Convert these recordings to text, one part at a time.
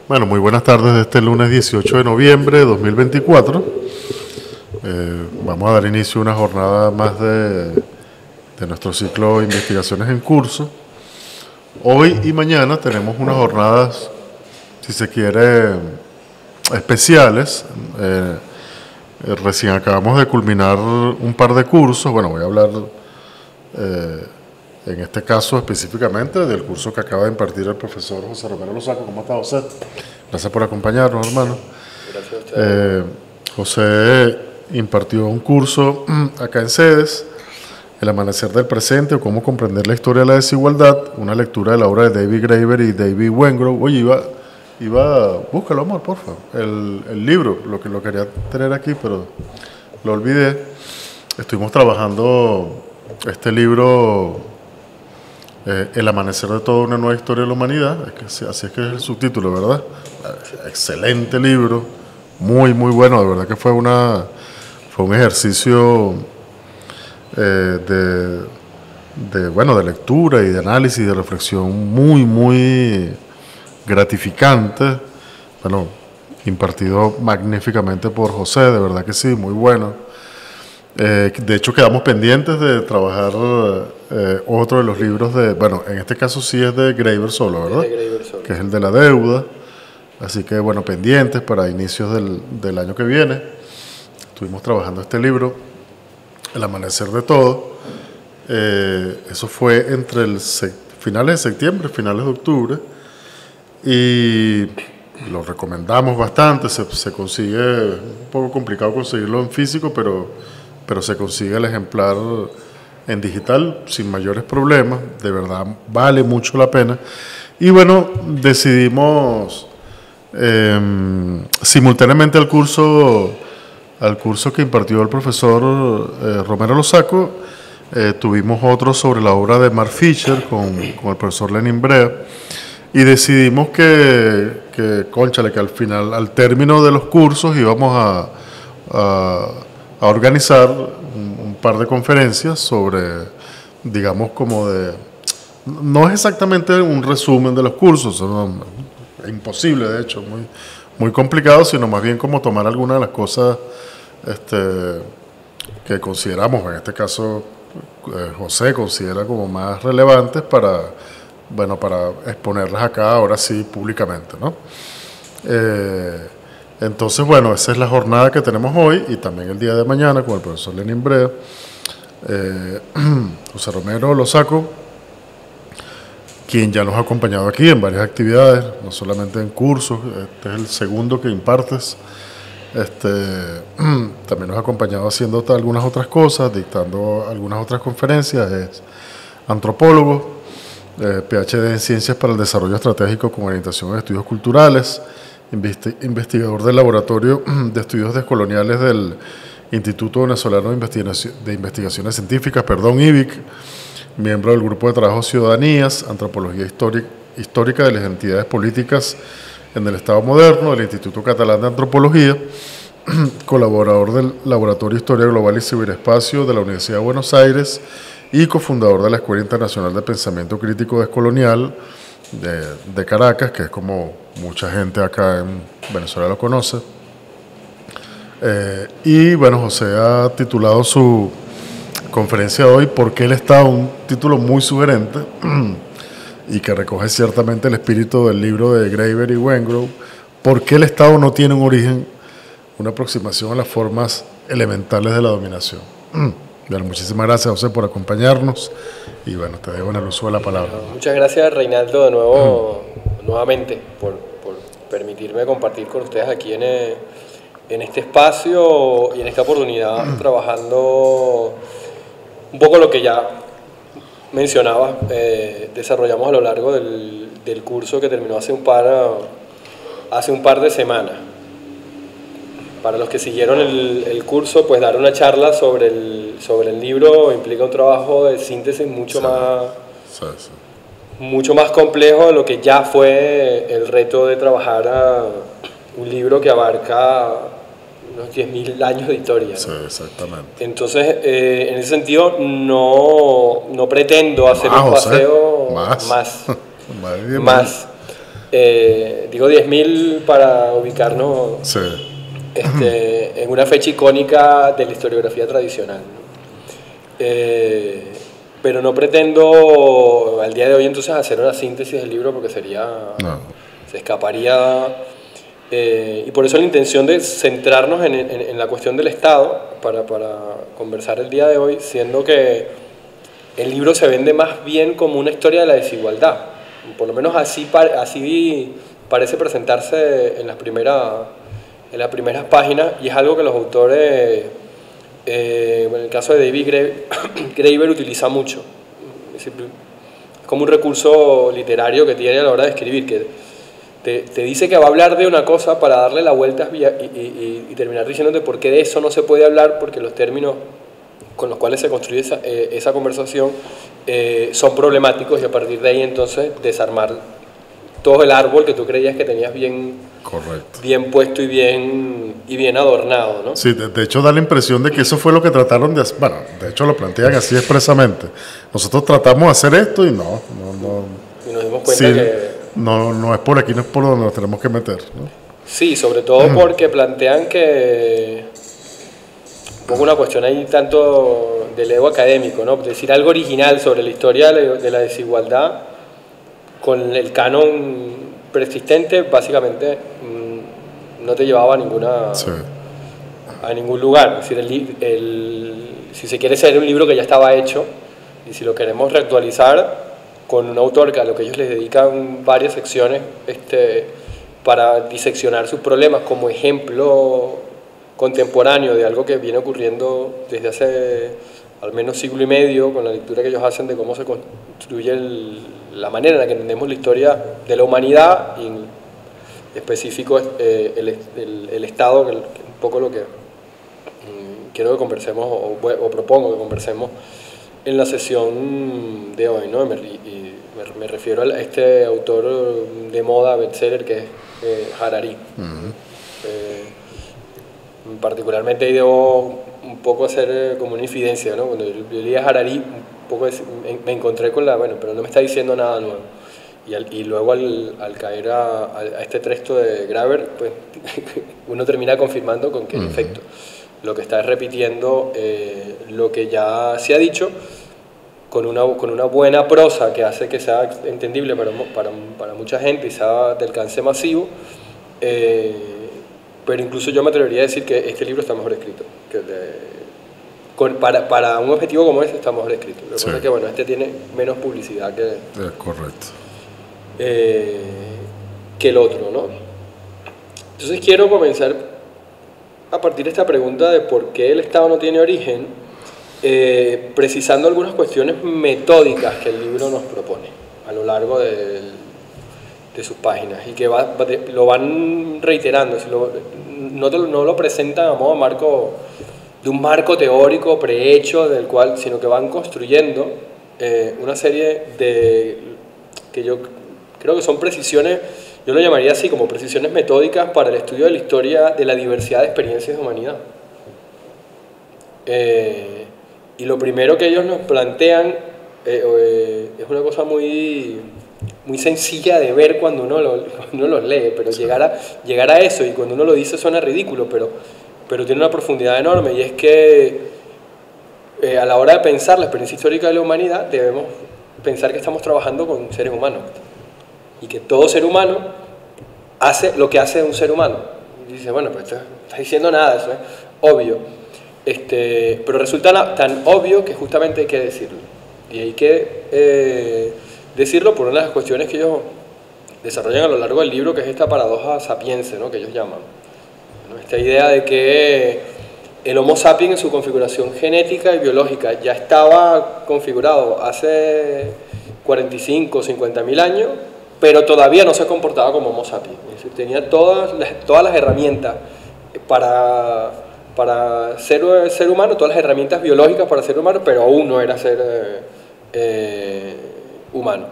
Bueno, muy buenas tardes de este lunes 18 de noviembre de 2024. Vamos a dar inicio a una jornada más de nuestro ciclo de investigaciones en curso. Hoy y mañana tenemos unas jornadas, si se quiere, especiales. Recién acabamos de culminar un par de cursos. Bueno, voy a hablar en este caso específicamente del curso que acaba de impartir el profesor José Romero Lozaco. ¿Cómo está, José? Gracias por acompañarnos, hermano. Gracias a usted. José impartió un curso acá en Sedes, El amanecer del presente o cómo comprender la historia de la desigualdad, una lectura de la obra de David Graeber y David Wengrow. Oye, búscalo, amor, por favor. El libro, lo quería tener aquí, pero lo olvidé. Estuvimos trabajando este libro, El amanecer de toda una nueva historia de la humanidad, así es que es el subtítulo, ¿verdad? Excelente libro, muy bueno, de verdad que fue un ejercicio de lectura y de análisis y de reflexión muy gratificante. Bueno, impartido magníficamente por José, de verdad que sí, muy bueno. De hecho, quedamos pendientes de trabajar otro de los libros en este caso sí es de Graeber solo, ¿verdad? Es de Graeber solo. Que es el de la deuda. Así que, bueno, pendientes para inicios del año que viene. Estuvimos trabajando este libro, El amanecer de todo. Eso fue entre finales de septiembre, finales de octubre. Y lo recomendamos bastante. Se consigue, un poco complicado conseguirlo en físico, pero se consigue el ejemplar en digital sin mayores problemas. De verdad, vale mucho la pena. Y bueno, decidimos simultáneamente al curso que impartió el profesor Romero Lozaco, tuvimos otro sobre la obra de Mark Fisher con el profesor Lenin Brea, y decidimos que al término de los cursos íbamos a organizar un par de conferencias sobre, digamos, no es exactamente un resumen de los cursos, es imposible, de hecho, muy complicado, sino más bien como tomar algunas de las cosas que consideramos, en este caso José considera como más relevantes para exponerlas acá ahora sí públicamente, ¿no? Entonces, bueno, esa es la jornada que tenemos hoy y también el día de mañana con el profesor Lenin Brea, José Romero Lozaco, quien ya nos ha acompañado aquí en varias actividades, no solamente en cursos. Este es el segundo que impartes. También nos ha acompañado haciendo algunas otras cosas, dictando algunas otras conferencias. Es antropólogo, PhD en Ciencias para el Desarrollo Estratégico con orientación en estudios culturales, investigador del Laboratorio de Estudios Descoloniales del Instituto Venezolano de Investigaciones Científicas, IBIC, miembro del Grupo de Trabajo Ciudadanías, Antropología Histórica de las Entidades Políticas en el Estado Moderno, del Instituto Catalán de Antropología, colaborador del Laboratorio Historia Global y Ciberespacio de la Universidad de Buenos Aires y cofundador de la Escuela Internacional de Pensamiento Crítico Descolonial de Caracas, que es como mucha gente acá en Venezuela lo conoce. Y bueno, José ha titulado su conferencia de hoy ¿Por qué el Estado?, un título muy sugerente y que recoge ciertamente el espíritu del libro de Graeber y Wengrow. ¿Por qué el Estado no tiene un origen, una aproximación a las formas elementales de la dominación? Bueno, muchísimas gracias, José, por acompañarnos y bueno, te dejo en el uso de la palabra. Muchas gracias, Reinaldo, de nuevo, nuevamente por permitirme compartir con ustedes aquí en este espacio y en esta oportunidad trabajando un poco lo que ya mencionaba, desarrollamos a lo largo del curso que terminó hace un par de semanas. Para los que siguieron el curso, pues dar una charla sobre el libro implica un trabajo de síntesis mucho más complejo de lo que ya fue el reto de trabajar un libro que abarca unos 10.000 años de historia, ¿no? Sí, exactamente. Entonces, en ese sentido, no pretendo hacer un paseo más. Digo 10.000 para ubicarnos Sí. en una fecha icónica de la historiografía tradicional, ¿no? Pero no pretendo al día de hoy entonces hacer una síntesis del libro porque No. se escaparía, y por eso la intención de centrarnos en la cuestión del Estado para conversar el día de hoy, siendo que el libro se vende más bien como una historia de la desigualdad, por lo menos así parece presentarse en las primeras páginas, y es algo que los autores, en el caso de David Graeber, utiliza mucho. Es como un recurso literario que tiene a la hora de escribir, que te dice que va a hablar de una cosa para darle la vuelta y terminar diciéndote por qué de eso no se puede hablar, porque los términos con los cuales se construye esa conversación son problemáticos, y a partir de ahí entonces desarmar todo el árbol que tú creías que tenías bien puesto y bien adornado, ¿no? Sí, de hecho da la impresión de que eso fue lo que trataron de hacer. Bueno, de hecho lo plantean así expresamente. Nosotros tratamos de hacer esto y no. Y nos dimos cuenta que no es por aquí, no es por donde nos tenemos que meter, ¿no? Sí, sobre todo porque plantean que un poco una cuestión ahí tanto del ego académico, ¿no? Decir algo original sobre la historia de la desigualdad con el canon persistente básicamente no te llevaba a ningún lugar. Es decir, si se quiere ser un libro que ya estaba hecho, y si lo queremos reactualizar con un autor que a lo que ellos les dedican varias secciones para diseccionar sus problemas como ejemplo contemporáneo de algo que viene ocurriendo desde hace al menos siglo y medio, con la lectura que ellos hacen de cómo se construye la manera en la que entendemos la historia de la humanidad, y en específico el Estado, que es un poco lo que quiero que conversemos o propongo que conversemos en la sesión de hoy, ¿no? Y me refiero a este autor de moda bestseller que es Harari. Particularmente ahí debo un poco hacer como una infidencia, ¿no? Cuando yo leí a Harari, un poco me encontré con pero no me está diciendo nada nuevo. Y luego al caer a este texto de Graeber, pues uno termina confirmando con que en efecto lo que está es repitiendo lo que ya se ha dicho, con una buena prosa que hace que sea entendible para mucha gente y sea de alcance masivo. Pero incluso yo me atrevería a decir que este libro está mejor escrito. Para un objetivo como ese está mejor escrito. Lo que pasa es que, bueno, este tiene menos publicidad que el otro, ¿no? Entonces quiero comenzar a partir de esta pregunta de por qué el Estado no tiene origen, precisando algunas cuestiones metódicas que el libro nos propone a lo largo de sus páginas, y que lo van reiterando. No lo presentan a modo de un marco teórico prehecho sino que van construyendo una serie que yo creo que son precisiones, yo lo llamaría así, como precisiones metódicas para el estudio de la historia de la diversidad de experiencias de humanidad. Y lo primero que ellos nos plantean es una cosa muy sencilla de ver cuando uno los lee, pero llegar a eso, y cuando uno lo dice suena ridículo, pero tiene una profundidad enorme, y es que a la hora de pensar la experiencia histórica de la humanidad debemos pensar que estamos trabajando con seres humanos, y que todo ser humano hace lo que hace un ser humano. Y dice, bueno, pues no estás diciendo nada, eso es obvio. Pero resulta tan obvio que justamente hay que decirlo, y hay que decirlo por una de las cuestiones que ellos desarrollan a lo largo del libro, que es esta paradoja sapiense, ¿no? Que ellos llaman, ¿no? Esta idea de que el Homo sapiens en su configuración genética y biológica ya estaba configurado hace 45 o 50 mil años, pero todavía no se comportaba como Homo sapiens. Es decir, tenía todas las herramientas para ser humano, todas las herramientas biológicas para ser humano, pero aún no era ser humano,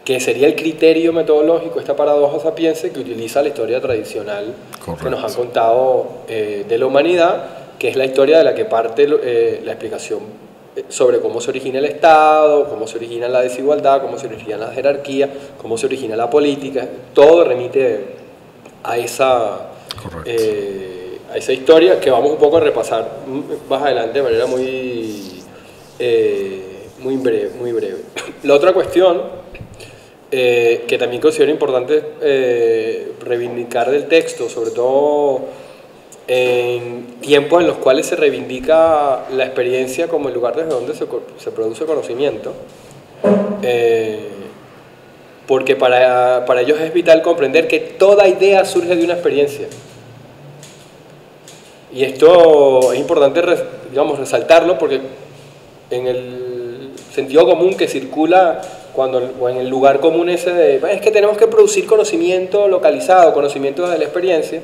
que sería el criterio metodológico, esta paradoja sapiense que utiliza la historia tradicional. Correcto. Que nos han contado de la humanidad, que es la historia de la que parte la explicación sobre cómo se origina el Estado, cómo se origina la desigualdad, cómo se origina la jerarquía, cómo se origina la política. Todo remite a esa historia que vamos un poco a repasar más adelante de manera muy breve. La otra cuestión que también considero importante reivindicar del texto, sobre todo en tiempos en los cuales se reivindica la experiencia como el lugar desde donde se produce conocimiento, porque para ellos es vital comprender que toda idea surge de una experiencia. Y esto es importante, digamos, resaltarlo, porque en el sentido común que circula o en el lugar común ese de es que tenemos que producir conocimiento localizado, conocimiento de la experiencia,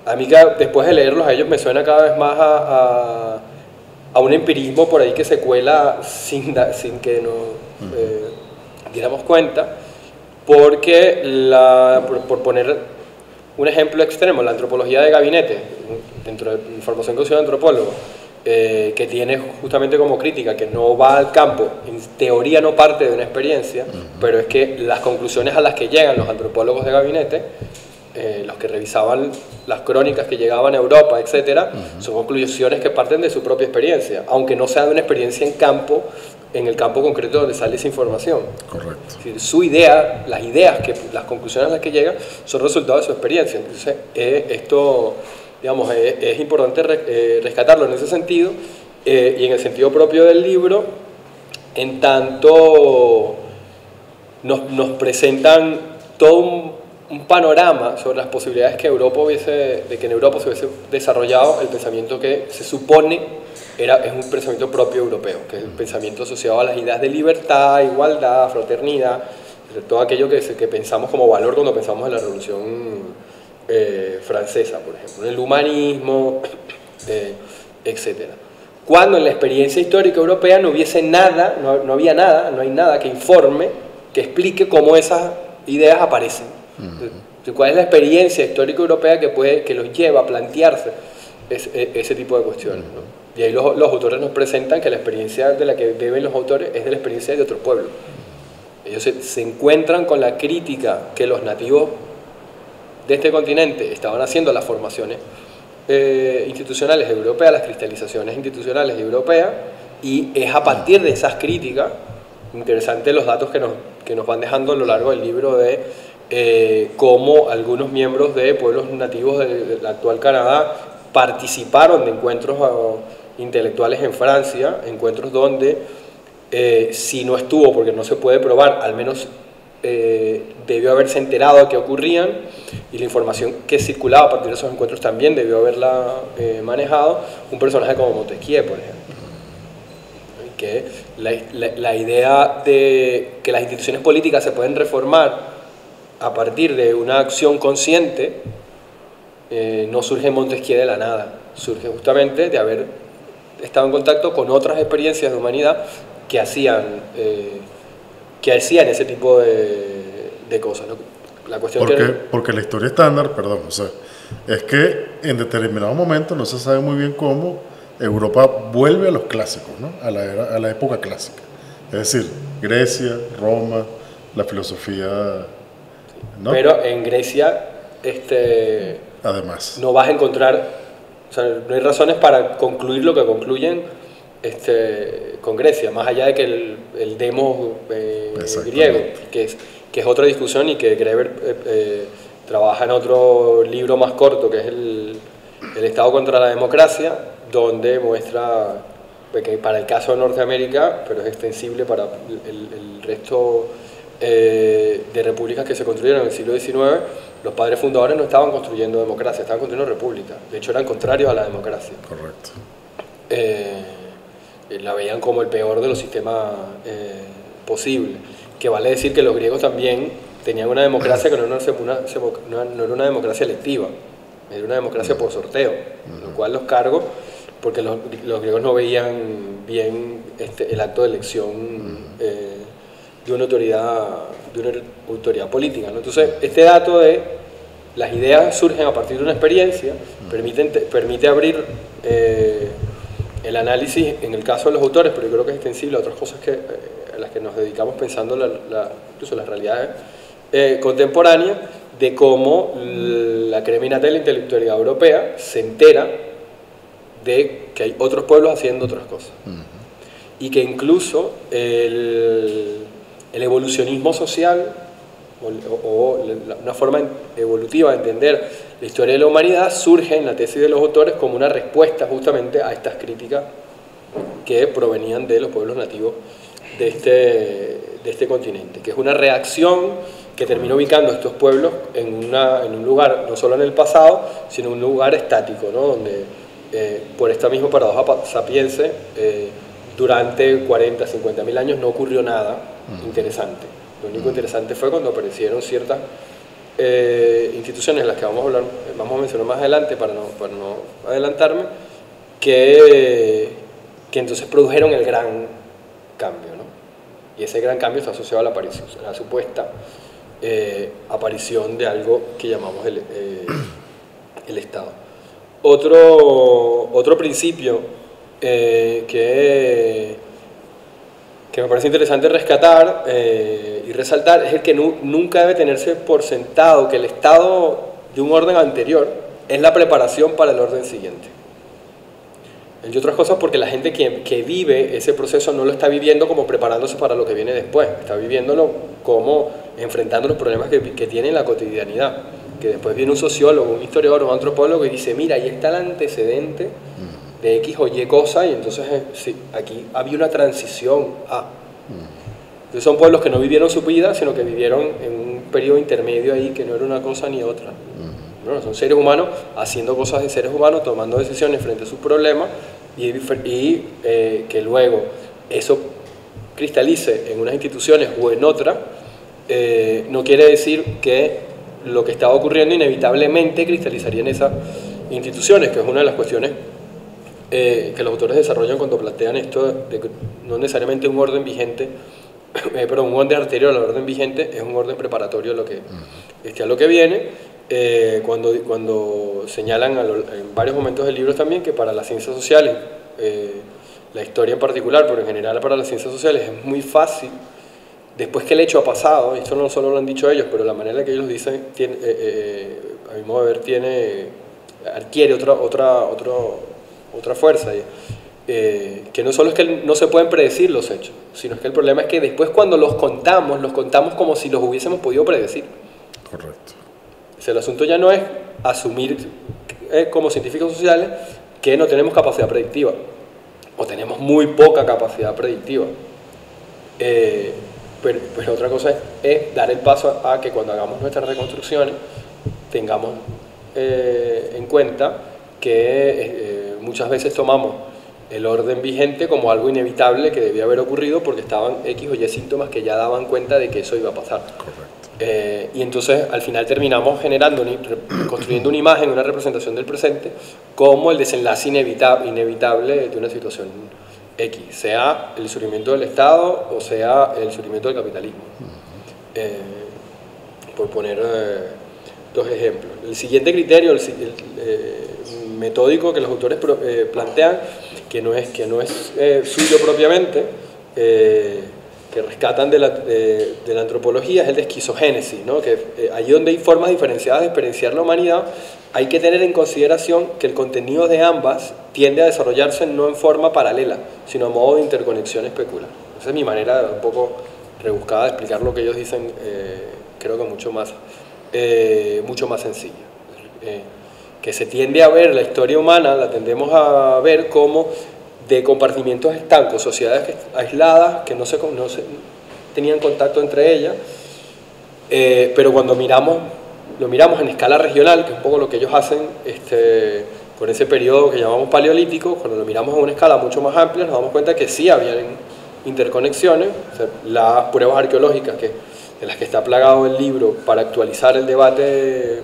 a mí después de leerlos a ellos me suena cada vez más a un empirismo por ahí que se cuela sin que nos diéramos cuenta, porque por poner un ejemplo extremo, la antropología de gabinete, dentro de mi formación que soy antropólogo, que tiene justamente como crítica que no va al campo, en teoría no parte de una experiencia, pero es que las conclusiones a las que llegan los antropólogos de gabinete, los que revisaban las crónicas que llegaban a Europa, etcétera, son conclusiones que parten de su propia experiencia, aunque no sea de una experiencia en el campo concreto donde sale esa información. Correcto. Es decir, su idea, las conclusiones a las que llega son resultado de su experiencia. Entonces, esto, digamos, es importante rescatarlo en ese sentido, y en el sentido propio del libro, en tanto nos presentan todo un panorama sobre las posibilidades que en Europa se hubiese desarrollado el pensamiento que se supone es un pensamiento propio europeo, que es el pensamiento asociado a las ideas de libertad, igualdad, fraternidad, todo aquello que pensamos como valor cuando pensamos en la Revolución Francesa, por ejemplo, en el humanismo, etc. Cuando en la experiencia histórica europea no hubiese nada, no había nada, no hay nada que informe, que explique cómo esas ideas aparecen. ¿Cuál es la experiencia histórica europea que los lleva a plantearse ese tipo de cuestiones, ¿no? Y ahí los autores nos presentan que la experiencia de la que beben los autores es de la experiencia de otro pueblo. Ellos se encuentran con la crítica que los nativos de este continente estaban haciendo a las formaciones institucionales europeas, las cristalizaciones institucionales europeas, y es a partir de esas críticas, interesantes los datos que nos van dejando a lo largo del libro de cómo algunos miembros de pueblos nativos del actual Canadá participaron de encuentros intelectuales en Francia, encuentros donde si no estuvo porque no se puede probar, al menos debió haberse enterado de qué ocurrían, y la información que circulaba a partir de esos encuentros también debió haberla manejado un personaje como Montesquieu, por ejemplo. Que la idea de que las instituciones políticas se pueden reformar a partir de una acción consciente no surge en Montesquieu de la nada, surge justamente de haber estado en contacto con otras experiencias de humanidad que hacían ese tipo de cosas, ¿no? La cuestión porque la historia estándar, perdón, o sea, es que en determinado momento no se sabe muy bien cómo Europa vuelve a los clásicos, ¿no? A la época clásica, es decir, Grecia, Roma, la filosofía, ¿no? Pero en Grecia además no vas a encontrar, o sea, no hay razones para concluir lo que concluyen con Grecia, más allá de que el demos griego, que es otra discusión, y que Greber trabaja en otro libro más corto, que es el Estado contra la democracia, donde muestra que para el caso de Norteamérica, pero es extensible para el resto de repúblicas que se construyeron en el siglo XIX, los padres fundadores no estaban construyendo democracia, estaban construyendo república. De hecho, eran contrarios a la democracia. Correcto. La veían como el peor de los sistemas posibles. Que vale decir que los griegos también tenían una democracia que no era una democracia electiva, era una democracia por sorteo, lo cual los cargos, porque los griegos no veían bien el acto de elección de una autoridad política, ¿no? Entonces, este dato de las ideas surgen a partir de una experiencia permite abrir el análisis, en el caso de los autores, pero yo creo que es extensible a otras cosas a las que nos dedicamos pensando incluso las realidades contemporáneas, de cómo la creminata de la intelectualidad europea se entera de que hay otros pueblos haciendo otras cosas. Y que incluso el evolucionismo social, o una forma evolutiva de entender la historia de la humanidad, surge en la tesis de los autores como una respuesta justamente a estas críticas que provenían de los pueblos nativos de este continente, que es una reacción que termina ubicando a estos pueblos en un lugar, no solo en el pasado, sino en un lugar estático, ¿no? Donde por esta misma paradoja sapiense, durante 40, 50 mil años no ocurrió nada interesante. Lo único interesante fue cuando aparecieron ciertas instituciones, las que vamos a mencionar más adelante para no adelantarme, que entonces produjeron el gran cambio, ¿no? Y ese gran cambio está asociado a la aparición, a la supuesta aparición de algo que llamamos el Estado. Otro principio que me parece interesante rescatar y resaltar es el que nunca debe tenerse por sentado que el estado de un orden anterior es la preparación para el orden siguiente. Entre otras cosas porque la gente que vive ese proceso no lo está viviendo como preparándose para lo que viene después, está viviéndolo como enfrentando los problemas que tiene en la cotidianidad. Que después viene un sociólogo, un historiador o un antropólogo y dice, mira, ahí está el antecedente de X o Y cosa, y entonces sí, aquí había una transición a. Entonces son pueblos que no vivieron su vida, sino que vivieron en un periodo intermedio ahí que no era una cosa ni otra. No, son seres humanos haciendo cosas de seres humanos, tomando decisiones frente a sus problemas y que luego eso cristalice en unas instituciones o en otras, no quiere decir que lo que estaba ocurriendo inevitablemente cristalizaría en esas instituciones, que es una de las cuestiones que los autores desarrollan cuando plantean esto de que no necesariamente un orden vigente, pero un orden anterior al orden vigente es un orden preparatorio a lo que viene, cuando señalan en varios momentos del libro también que para las ciencias sociales, la historia en particular, pero en general para las ciencias sociales es muy fácil, después que el hecho ha pasado, y esto no solo lo han dicho ellos, pero la manera en que ellos lo dicen, a mi modo de ver, adquiere otra fuerza, que no solo es que no se pueden predecir los hechos, sino es que el problema es que después cuando los contamos como si los hubiésemos podido predecir. Correcto. O sea, el asunto ya no es asumir como científicos sociales que no tenemos capacidad predictiva, o tenemos muy poca capacidad predictiva. Pero otra cosa es dar el paso a que cuando hagamos nuestras reconstrucciones tengamos en cuenta que muchas veces tomamos el orden vigente como algo inevitable que debía haber ocurrido porque estaban X o Y síntomas que ya daban cuenta de que eso iba a pasar. Correcto. Y entonces al final terminamos construyendo una imagen, una representación del presente como el desenlace inevitable de una situación X, sea el surgimiento del Estado o sea el surgimiento del capitalismo. Por poner dos ejemplos. El siguiente criterio, el metódico que los autores plantean, que no es suyo propiamente, que rescatan de la antropología, es el de esquizogénesis, ¿no? Que allí donde hay formas diferenciadas de experienciar la humanidad, hay que tener en consideración que el contenido de ambas tiende a desarrollarse no en forma paralela, sino a modo de interconexión especular. Esa es mi manera un poco rebuscada de explicar lo que ellos dicen, creo que mucho más sencilla. Que se tiende a ver la historia humana, la tendemos a ver como de compartimientos estancos, sociedades aisladas que no tenían contacto entre ellas, pero cuando lo miramos en escala regional, que es un poco lo que ellos hacen con ese periodo que llamamos paleolítico, cuando lo miramos a una escala mucho más amplia, nos damos cuenta que sí había interconexiones. O sea, las pruebas arqueológicas de las que está plagado el libro para actualizar el debate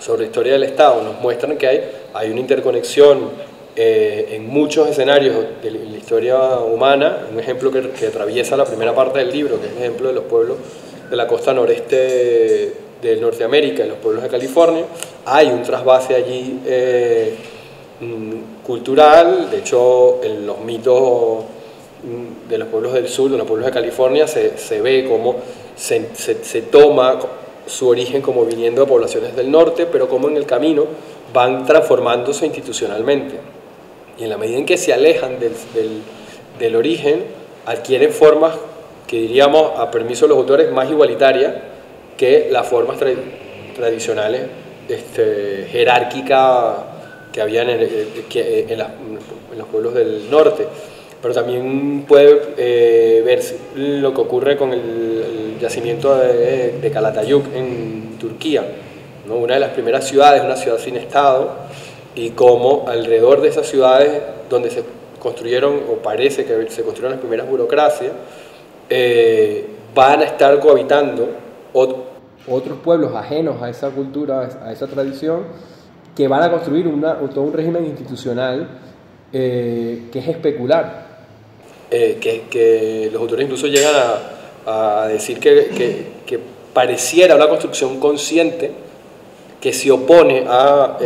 sobre la historia del Estado nos muestran que hay una interconexión en muchos escenarios de la historia humana. Un ejemplo que atraviesa la primera parte del libro, que es el ejemplo de los pueblos de la costa noreste de Norteamérica y los pueblos de California. Hay un trasvase allí cultural. De hecho, en los mitos de los pueblos del sur, de los pueblos de California, se ve cómo se toma su origen como viniendo de poblaciones del norte, pero como en el camino van transformándose institucionalmente. Y en la medida en que se alejan del origen, adquieren formas que diríamos, a permiso de los autores, más igualitarias que las formas tradicionales, jerárquicas que habían en los pueblos del norte. Pero también puede ver lo que ocurre con el yacimiento de Calatayud en Turquía, ¿no? Una de las primeras ciudades, una ciudad sin Estado, y cómo alrededor de esas ciudades donde se construyeron, o parece que se construyeron las primeras burocracias, van a estar cohabitando otros pueblos ajenos a esa cultura, a esa tradición, que van a construir todo un régimen institucional que es especular. Que los autores incluso llegan a decir que pareciera una construcción consciente que se opone a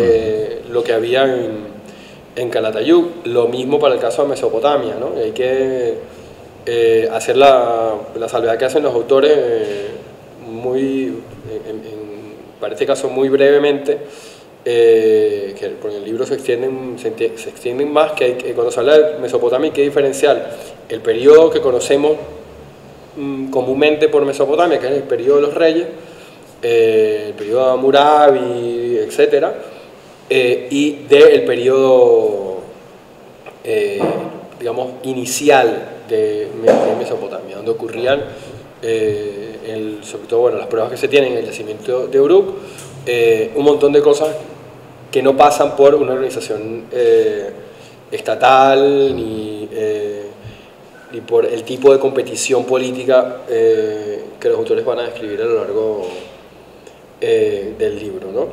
lo que había en Calatayud. Lo mismo para el caso de Mesopotamia, ¿no? Hay que hacer la salvedad que hacen los autores para este caso muy brevemente, que por el libro se extienden más, que cuando se habla de Mesopotamia hay que diferenciar el periodo que conocemos comúnmente por Mesopotamia, que es el periodo de los reyes, el periodo de Hammurabi, etc., y del periodo, digamos, inicial de Mesopotamia, donde ocurrían, sobre todo, bueno, las pruebas que se tienen en el yacimiento de Uruk, un montón de cosas que no pasan por una organización estatal ni por el tipo de competición política que los autores van a describir a lo largo del libro, ¿no?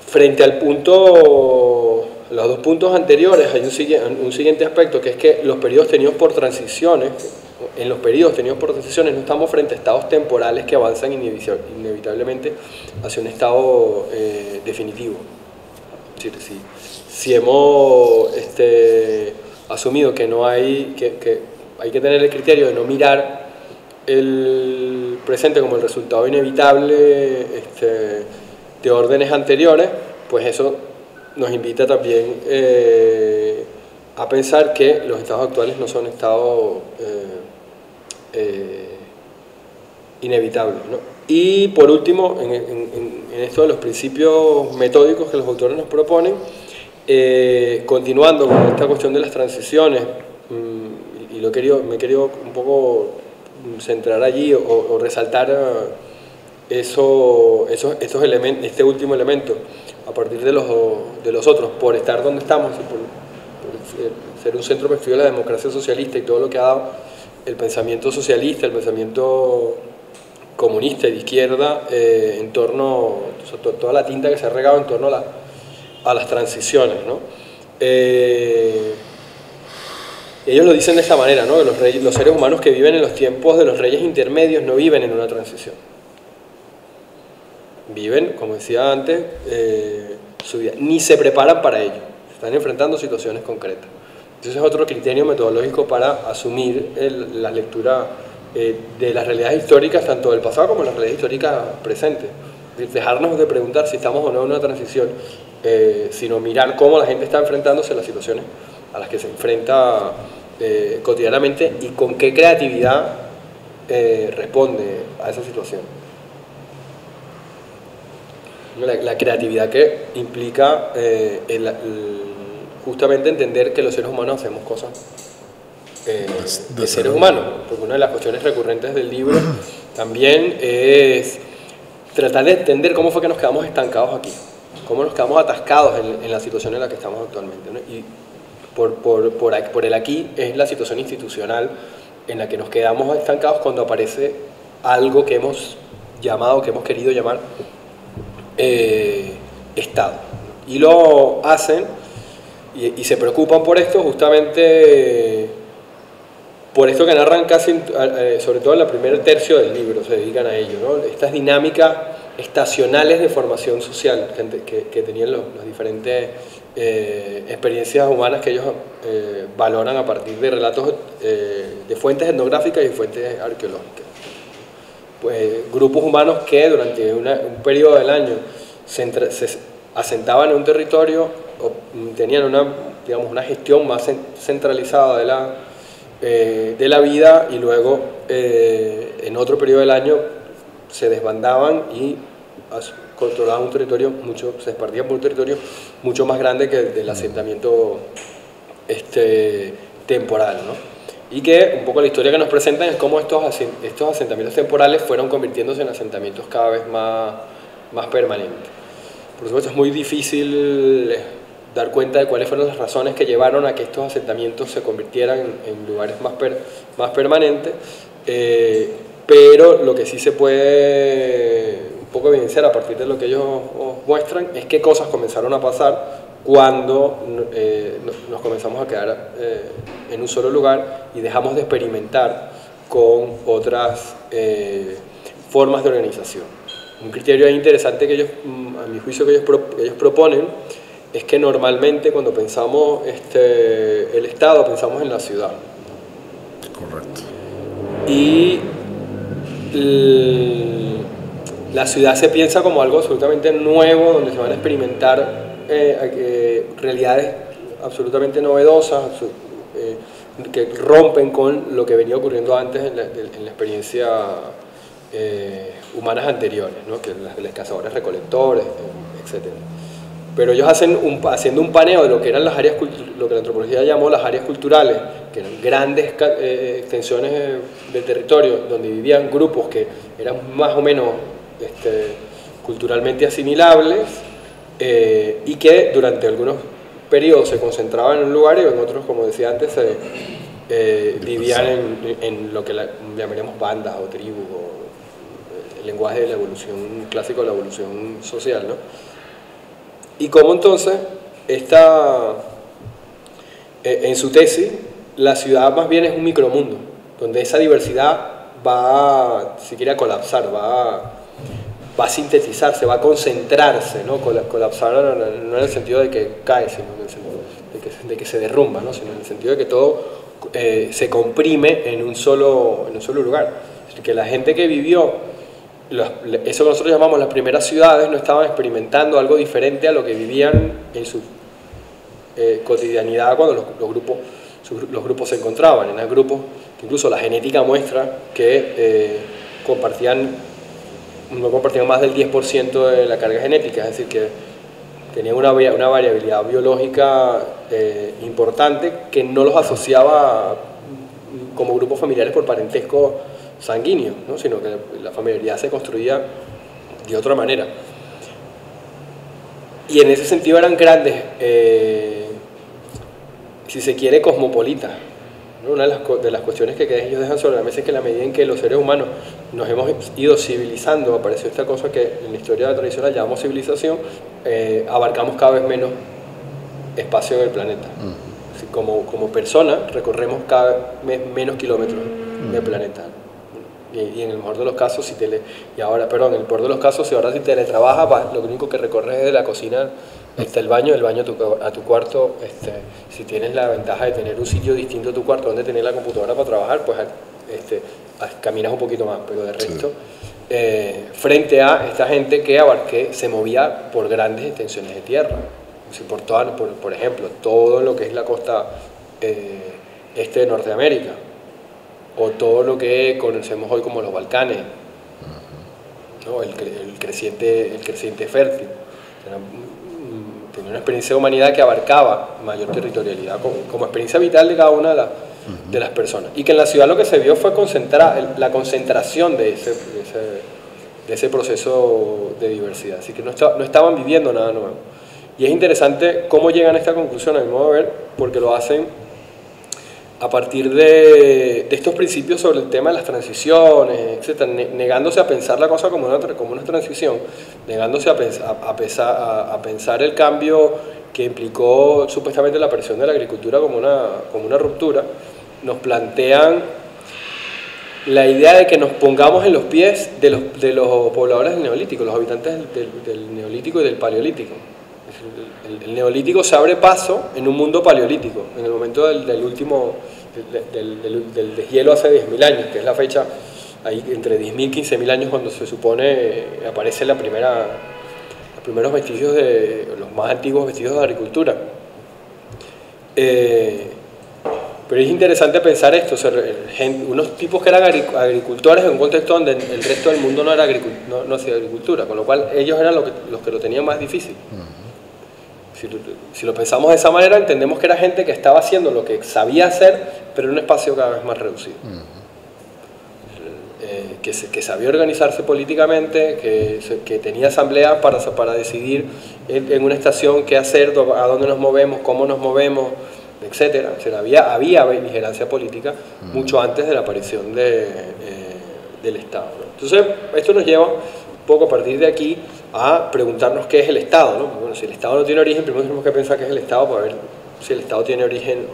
Frente al punto, los dos puntos anteriores, hay un siguiente aspecto, que es que los periodos tenidos por transiciones, en los periodos tenidos por transiciones no estamos frente a estados temporales que avanzan inevitablemente hacia un estado definitivo. Es decir, si hemos asumido que no hay que hay que tener el criterio de no mirar el presente como el resultado inevitable de órdenes anteriores, pues eso nos invita también a pensar que los estados actuales no son estados inevitables, ¿no? Y por último, en esto de los principios metódicos que los autores nos proponen, continuando con esta cuestión de las transiciones, y me he querido un poco centrar allí o resaltar estos elementos, este último elemento, a partir de los otros, por estar donde estamos, por ser un centro perfecto de la democracia socialista y todo lo que ha dado el pensamiento socialista, el pensamiento comunista y de izquierda, en torno, toda la tinta que se ha regado en torno a las transiciones, ¿no? Ellos lo dicen de esta manera, ¿no? Que los seres humanos que viven en los tiempos de los reyes intermedios no viven en una transición. Viven, como decía antes, su vida, ni se preparan para ello, están enfrentando situaciones concretas. Ese es otro criterio metodológico para asumir la lectura de las realidades históricas, tanto del pasado como de las realidades históricas presentes. Dejarnos de preguntar si estamos o no en una transición, sino mirar cómo la gente está enfrentándose a las situaciones a las que se enfrenta cotidianamente y con qué creatividad responde a esa situación. La creatividad que implica justamente entender que los seres humanos hacemos cosas de seres humanos, porque una de las cuestiones recurrentes del libro también es tratar de entender cómo fue que nos quedamos estancados aquí, cómo nos quedamos atascados en la situación en la que estamos actualmente, ¿no? Y por el aquí es la situación institucional en la que nos quedamos estancados cuando aparece algo que hemos llamado, que hemos querido llamar Estado. Y lo hacen y se preocupan por esto, justamente por esto que narran casi, sobre todo en el primer tercio del libro, se dedican a ello, ¿no? Estas dinámicas estacionales de formación social que tenían los diferentes experiencias humanas que ellos valoran a partir de relatos de fuentes etnográficas y fuentes arqueológicas. Pues, grupos humanos que durante un periodo del año se asentaban en un territorio o tenían una gestión más centralizada de la vida, y luego en otro periodo del año se desbandaban y controlaban un territorio se esparcían por un territorio mucho más grande que el del asentamiento temporal, ¿no? Y que un poco la historia que nos presentan es cómo estos asentamientos temporales fueron convirtiéndose en asentamientos cada vez más permanentes. Por supuesto, es muy difícil dar cuenta de cuáles fueron las razones que llevaron a que estos asentamientos se convirtieran en lugares más permanentes, pero lo que sí se puede un poco evidenciar a partir de lo que ellos muestran es qué cosas comenzaron a pasar cuando nos comenzamos a quedar en un solo lugar y dejamos de experimentar con otras formas de organización. Un criterio interesante que ellos, a mi juicio, que ellos proponen es que normalmente cuando pensamos el Estado pensamos en la ciudad. Correcto. Y la ciudad se piensa como algo absolutamente nuevo, donde se van a experimentar realidades absolutamente novedosas, que rompen con lo que venía ocurriendo antes en la experiencia humanas anteriores, ¿no? Que las de los cazadores recolectores, etc. Pero ellos haciendo un paneo de lo que eran las áreas, lo que la antropología llamó las áreas culturales, que eran grandes extensiones de territorio donde vivían grupos que eran más o menos culturalmente asimilables, y que durante algunos periodos se concentraban en un lugar y en otros, como decía antes, vivían en lo que llamaríamos bandas o tribus, o el lenguaje de la evolución clásico de la evolución social, ¿no? Y cómo entonces en su tesis, la ciudad más bien es un micromundo, donde esa diversidad va, si quiere, a colapsar, va a sintetizarse, va a concentrarse, ¿no? Colapsar no en el sentido de que cae, sino en el sentido de que se derrumba, ¿no? Sino en el sentido de que todo se comprime en un solo lugar. Es decir, que la gente que vivió eso que nosotros llamamos las primeras ciudades no estaban experimentando algo diferente a lo que vivían en su cotidianidad cuando los grupos se encontraban. Eran grupos que incluso la genética muestra que no compartían más del 10% de la carga genética, es decir, que tenían una variabilidad biológica importante que no los asociaba como grupos familiares por parentesco sanguíneo, ¿no? Sino que la familiaridad se construía de otra manera. Y en ese sentido eran grandes, si se quiere, cosmopolitas, ¿no? Una de las cuestiones que ellos dejan sobre la mesa es que en la medida en que los seres humanos nos hemos ido civilizando, apareció esta cosa que en la historia tradicional llamamos civilización, abarcamos cada vez menos espacio en el planeta. Así, como personas recorremos cada vez menos kilómetros del planeta. Y en el mejor de los casos, si ahora si teletrabajas, lo único que recorres es de la cocina hasta el baño a tu cuarto. Si tienes la ventaja de tener un sitio distinto a tu cuarto donde tener la computadora para trabajar, pues caminas un poquito más, pero de resto, frente a esta gente que se movía por grandes extensiones de tierra, por ejemplo, todo lo que es la costa este de Norteamérica, o todo lo que conocemos hoy como los Balcanes, ¿no? el creciente fértil. Tenía una experiencia de humanidad que abarcaba mayor territorialidad como experiencia vital de cada una de las personas. Y que en la ciudad lo que se vio fue la concentración de ese proceso de diversidad. Así que no estaban viviendo nada nuevo. Y es interesante cómo llegan a esta conclusión, a mi modo de ver, porque lo hacen a partir de estos principios sobre el tema de las transiciones, etc., negándose a pensar la cosa como una transición, negándose a pensar el cambio que implicó supuestamente la aparición de la agricultura como una ruptura, nos plantean la idea de que nos pongamos en los pies de los pobladores del Neolítico, los habitantes del Neolítico y del Paleolítico. El Neolítico se abre paso en un mundo paleolítico, en el momento del último, del deshielo hace 10.000 años, que es la fecha ahí entre 10.000 y 15.000 años cuando se supone aparece los primeros vestigios los más antiguos vestigios de agricultura. Pero es interesante pensar esto, o sea, unos tipos que eran agricultores en un contexto donde el resto del mundo no hacía agricultura, con lo cual ellos eran los que lo tenían más difícil. Si lo pensamos de esa manera, entendemos que era gente que estaba haciendo lo que sabía hacer, pero en un espacio cada vez más reducido. Que sabía organizarse políticamente, que tenía asambleas para decidir en una estación qué hacer, a dónde nos movemos, cómo nos movemos, etc. O sea, había vigilancia política mucho antes de la aparición del Estado, ¿no? Entonces, esto nos lleva un poco a partir de aquí a preguntarnos qué es el Estado, ¿no? Bueno, si el Estado no tiene origen, primero tenemos que pensar qué es el Estado para ver si el Estado tiene origen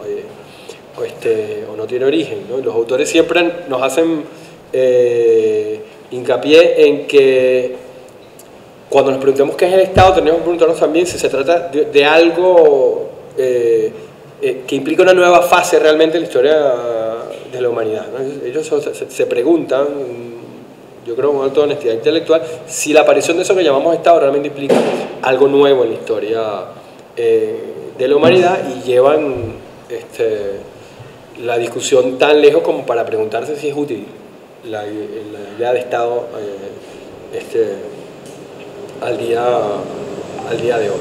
o no tiene origen, ¿no? Y los autores siempre nos hacen hincapié en que cuando nos preguntemos qué es el Estado, tenemos que preguntarnos también si se trata de algo que implica una nueva fase realmente en la historia de la humanidad, ¿no? Ellos se preguntan, yo creo con alta honestidad intelectual, si la aparición de eso que llamamos Estado realmente implica algo nuevo en la historia de la humanidad, y llevan la discusión tan lejos como para preguntarse si es útil la idea de Estado al día de hoy.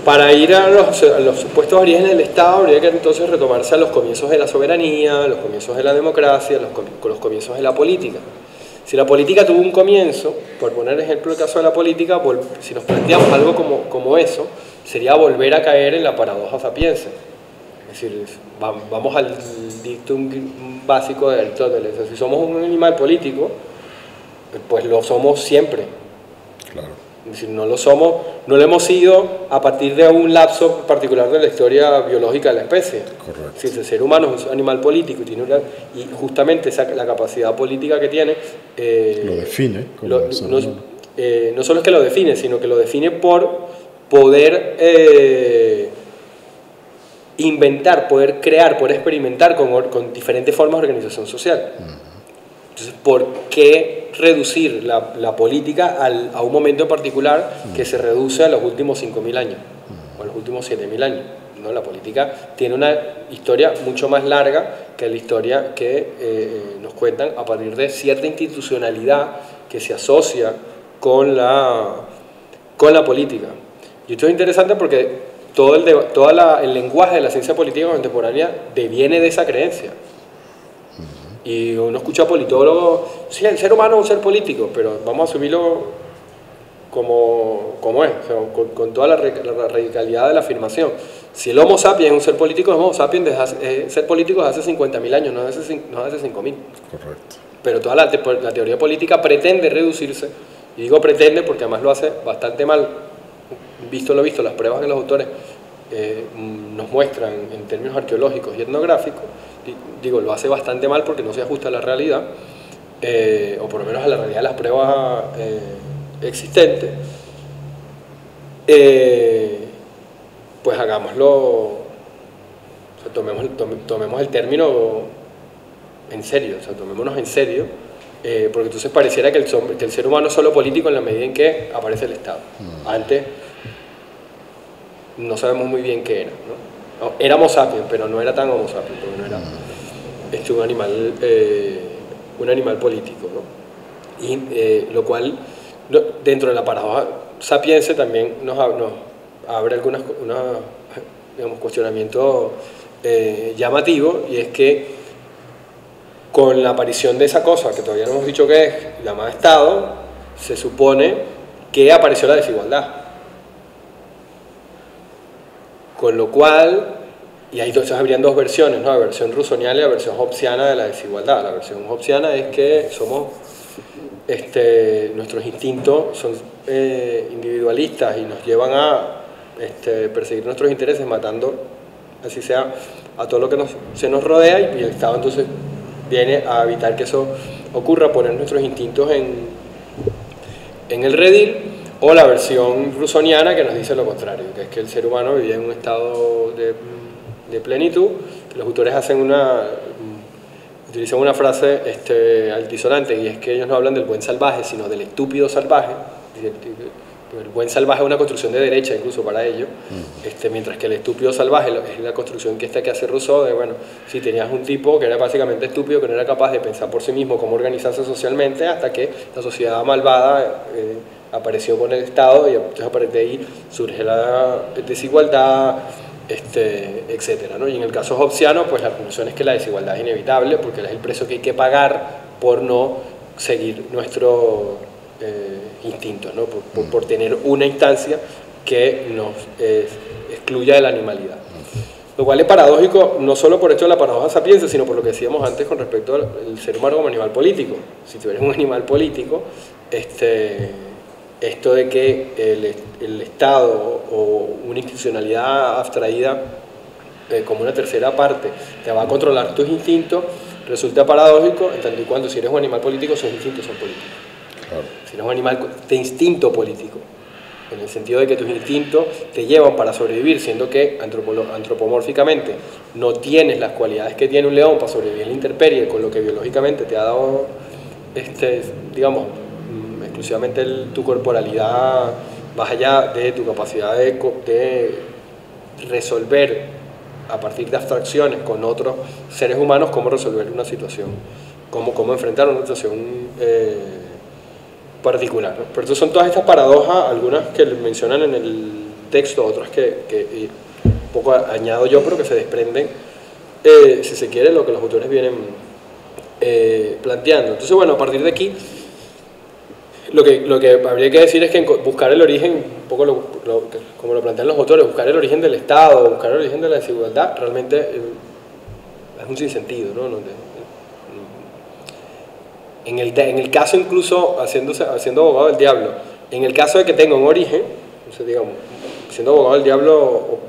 Para ir a los supuestos orígenes del Estado, habría que entonces retomarse a los comienzos de la soberanía, los comienzos de la democracia, los comienzos de la política. Si la política tuvo un comienzo, por poner ejemplo el caso de la política, si nos planteamos algo como eso, sería volver a caer en la paradoja sapiense. Es decir, vamos al dictum básico de Aristóteles. Si somos un animal político, pues lo somos siempre. Claro. Es decir, no lo hemos sido a partir de un lapso particular de la historia biológica de la especie. Correcto. Si el ser humano es un animal político y justamente la capacidad política que tiene lo define. No solo es que lo define, sino que lo define por poder inventar, poder crear, poder experimentar con diferentes formas de organización social. Entonces, ¿por qué reducir la política a un momento en particular que se reduce a los últimos 5.000 años o a los últimos 7.000 años? ¿No? La política tiene una historia mucho más larga que la historia que nos cuentan a partir de cierta institucionalidad que se asocia con la política. Y esto es interesante porque todo el lenguaje de la ciencia política contemporánea deviene de esa creencia. Y uno escucha a politólogos, sí, el ser humano es un ser político, pero vamos a asumirlo como es, o sea, con toda la radicalidad de la afirmación. Si el Homo sapiens es un ser político, el Homo sapiens es ser político desde hace 50.000 años, no desde hace 5.000. Correcto. Pero toda la teoría política pretende reducirse, y digo pretende porque además lo hace bastante mal, visto lo visto, las pruebas que los autores nos muestran en términos arqueológicos y etnográficos, digo, lo hace bastante mal porque no se ajusta a la realidad, o por lo menos a la realidad de las pruebas existentes. Pues hagámoslo, o sea, tomemos el término en serio, o sea, tomémonos en serio, porque entonces pareciera que el ser humano es solo político en la medida en que aparece el Estado. Antes no sabemos muy bien qué era, ¿no? Éramos sapiens, pero no era tan homo sapiens, porque no era un animal político, ¿no? Y lo cual, dentro de la paradoja sapiense, también nos abre algunos cuestionamientos llamativos, y es que con la aparición de esa cosa, que todavía no hemos dicho qué es, llamada Estado, se supone que apareció la desigualdad. Con lo cual, y ahí entonces habrían dos versiones, ¿no? La versión rusoniana y la versión hobbesiana de la desigualdad. La versión hobbesiana es que nuestros instintos son individualistas y nos llevan a perseguir nuestros intereses matando, así sea, a todo lo que se nos rodea, y el Estado entonces viene a evitar que eso ocurra, poner nuestros instintos en el redil, o la versión rusoniana que nos dice lo contrario, que es que el ser humano vivía en un estado de plenitud, que los autores utilizan una frase altisonante, y es que ellos no hablan del buen salvaje, sino del estúpido salvaje. El buen salvaje es una construcción de derecha incluso para ellos, mientras que el estúpido salvaje es la construcción que hace Rousseau de, bueno, si tenías un tipo que era básicamente estúpido, que no era capaz de pensar por sí mismo cómo organizarse socialmente, hasta que la sociedad malvada apareció con el Estado, y entonces a partir de ahí surge la desigualdad, etcétera, ¿no? Y en el caso hobbesiano, pues la conclusión es que la desigualdad es inevitable, porque es el precio que hay que pagar por no seguir nuestro instintos, ¿no? por tener una instancia que nos excluya de la animalidad. Lo cual es paradójico, no solo por esto de la paradoja sapienza, sino por lo que decíamos antes con respecto al ser humano como animal político. Si tú eres un animal político, esto de que el Estado o una institucionalidad abstraída como una tercera parte te va a controlar tus instintos, resulta paradójico, en tanto y cuando si eres un animal político, sus instintos son políticos. Claro. Si eres un animal de instinto político, en el sentido de que tus instintos te llevan para sobrevivir, siendo que antropomórficamente no tienes las cualidades que tiene un león para sobrevivir en la intemperie, con lo que biológicamente te ha dado, digamos, exclusivamente tu corporalidad, más allá de tu capacidad de resolver a partir de abstracciones con otros seres humanos cómo resolver una situación, cómo enfrentar una situación particular, ¿no? Pero son todas estas paradojas, algunas que mencionan en el texto, otras que un poco añado yo, pero que se desprenden, si se quiere, lo que los autores vienen planteando. Entonces, bueno, a partir de aquí, lo que habría que decir es que buscar el origen, un poco como lo plantean los autores, buscar el origen del Estado, buscar el origen de la desigualdad, realmente es un sinsentido, ¿no? En el caso incluso, haciendo abogado del diablo, en el caso de que tenga un origen, entonces, digamos, siendo abogado del diablo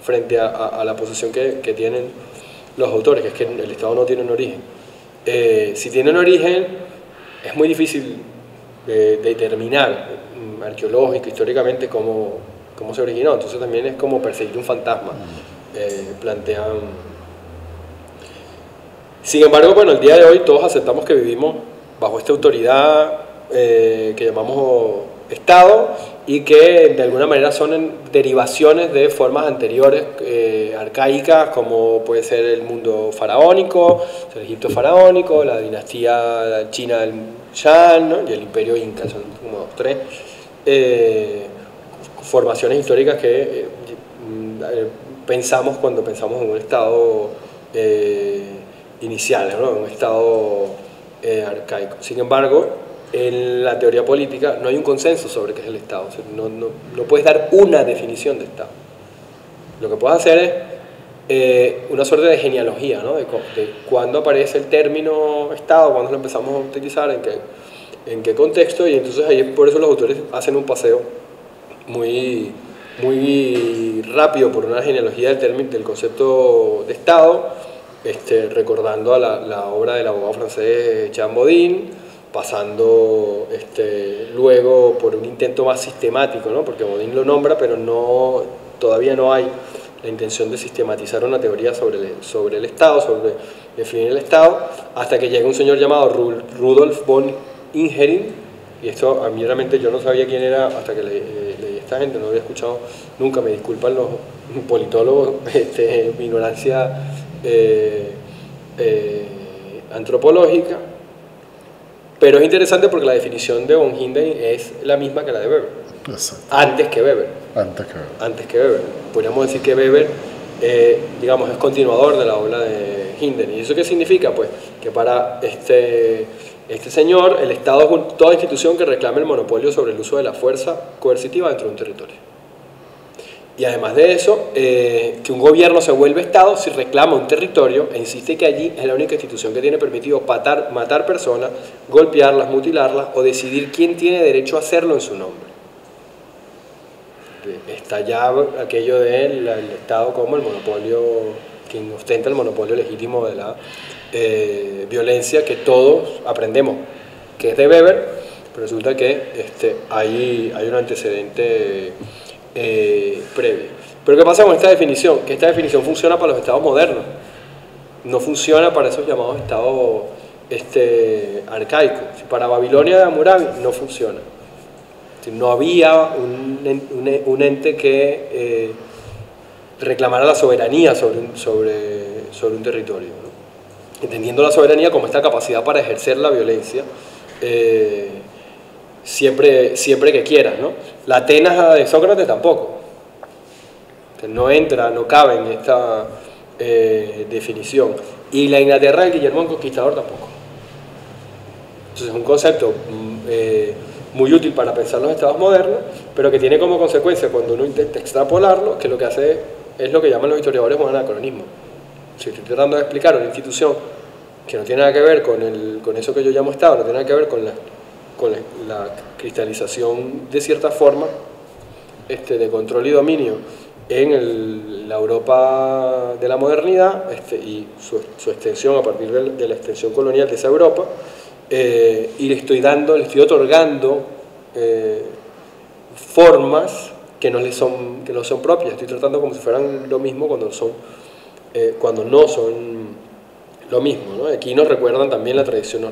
frente a la posición que tienen los autores, que es que el Estado no tiene un origen. Si tiene un origen, es muy difícil de determinar arqueológico, históricamente, cómo se originó. Entonces también es como perseguir un fantasma, plantean. Sin embargo, bueno, el día de hoy todos aceptamos que vivimos bajo esta autoridad que llamamos Estado, y que de alguna manera son derivaciones de formas anteriores, arcaicas, como puede ser el mundo faraónico, el Egipto faraónico, la dinastía china del Shan, ¿no? Y el imperio inca, son como tres formaciones históricas que pensamos cuando pensamos en un Estado inicial, ¿no? Un Estado arcaico. Sin embargo, en la teoría política no hay un consenso sobre qué es el Estado. O sea, no puedes dar una definición de Estado. Lo que puedes hacer es una suerte de genealogía, ¿no? de cuándo aparece el término Estado, cuándo lo empezamos a utilizar, en qué contexto, y entonces ahí por eso los autores hacen un paseo muy rápido por una genealogía del concepto de Estado, recordando a la obra del abogado francés Jean Bodin, pasando luego por un intento más sistemático, ¿no? Porque Bodin lo nombra, pero todavía no hay la intención de sistematizar una teoría sobre el Estado, sobre definir el Estado, hasta que llega un señor llamado Rudolf von Ingering, y esto a mí realmente yo no sabía quién era hasta que leí esta gente, no lo había escuchado nunca, me disculpan los politólogos, mi ignorancia antropológica, pero es interesante porque la definición de von Ingering es la misma que la de Weber. Exacto. Antes que Weber. Podríamos decir que Weber, digamos, es continuador de la obra de Ingering. ¿Y eso qué significa? Pues que para este señor, el Estado es toda institución que reclame el monopolio sobre el uso de la fuerza coercitiva dentro de un territorio. Y además de eso, que un gobierno se vuelve Estado si reclama un territorio e insiste que allí es la única institución que tiene permitido matar personas, golpearlas, mutilarlas o decidir quién tiene derecho a hacerlo en su nombre. Está ya aquello del Estado como el monopolio, quien ostenta el monopolio legítimo de la violencia que todos aprendemos que es de Weber, pero resulta que hay un antecedente previo. Pero ¿qué pasa con esta definición? Que esta definición funciona para los estados modernos, no funciona para esos llamados estados arcaicos. Para Babilonia de Hammurabi no funciona. No había un ente que reclamara la soberanía sobre un territorio, ¿no? Entendiendo la soberanía como esta capacidad para ejercer la violencia siempre que quieras, ¿no? La Atenas de Sócrates tampoco. No cabe en esta definición. Y la Inglaterra de Guillermo el Conquistador tampoco. Entonces es un concepto muy útil para pensar los estados modernos, pero que tiene como consecuencia, cuando uno intenta extrapolarlo, que lo que hace es lo que llaman los historiadores un anacronismo. Si estoy tratando de explicar una institución que no tiene nada que ver con eso que yo llamo estado, no tiene nada que ver con la cristalización de cierta forma de control y dominio en la Europa de la modernidad y su extensión a partir de la extensión colonial de esa Europa, y le estoy otorgando formas que no son propias. Estoy tratando como si fueran lo mismo cuando no son lo mismo, ¿no? Aquí nos recuerdan también la tradición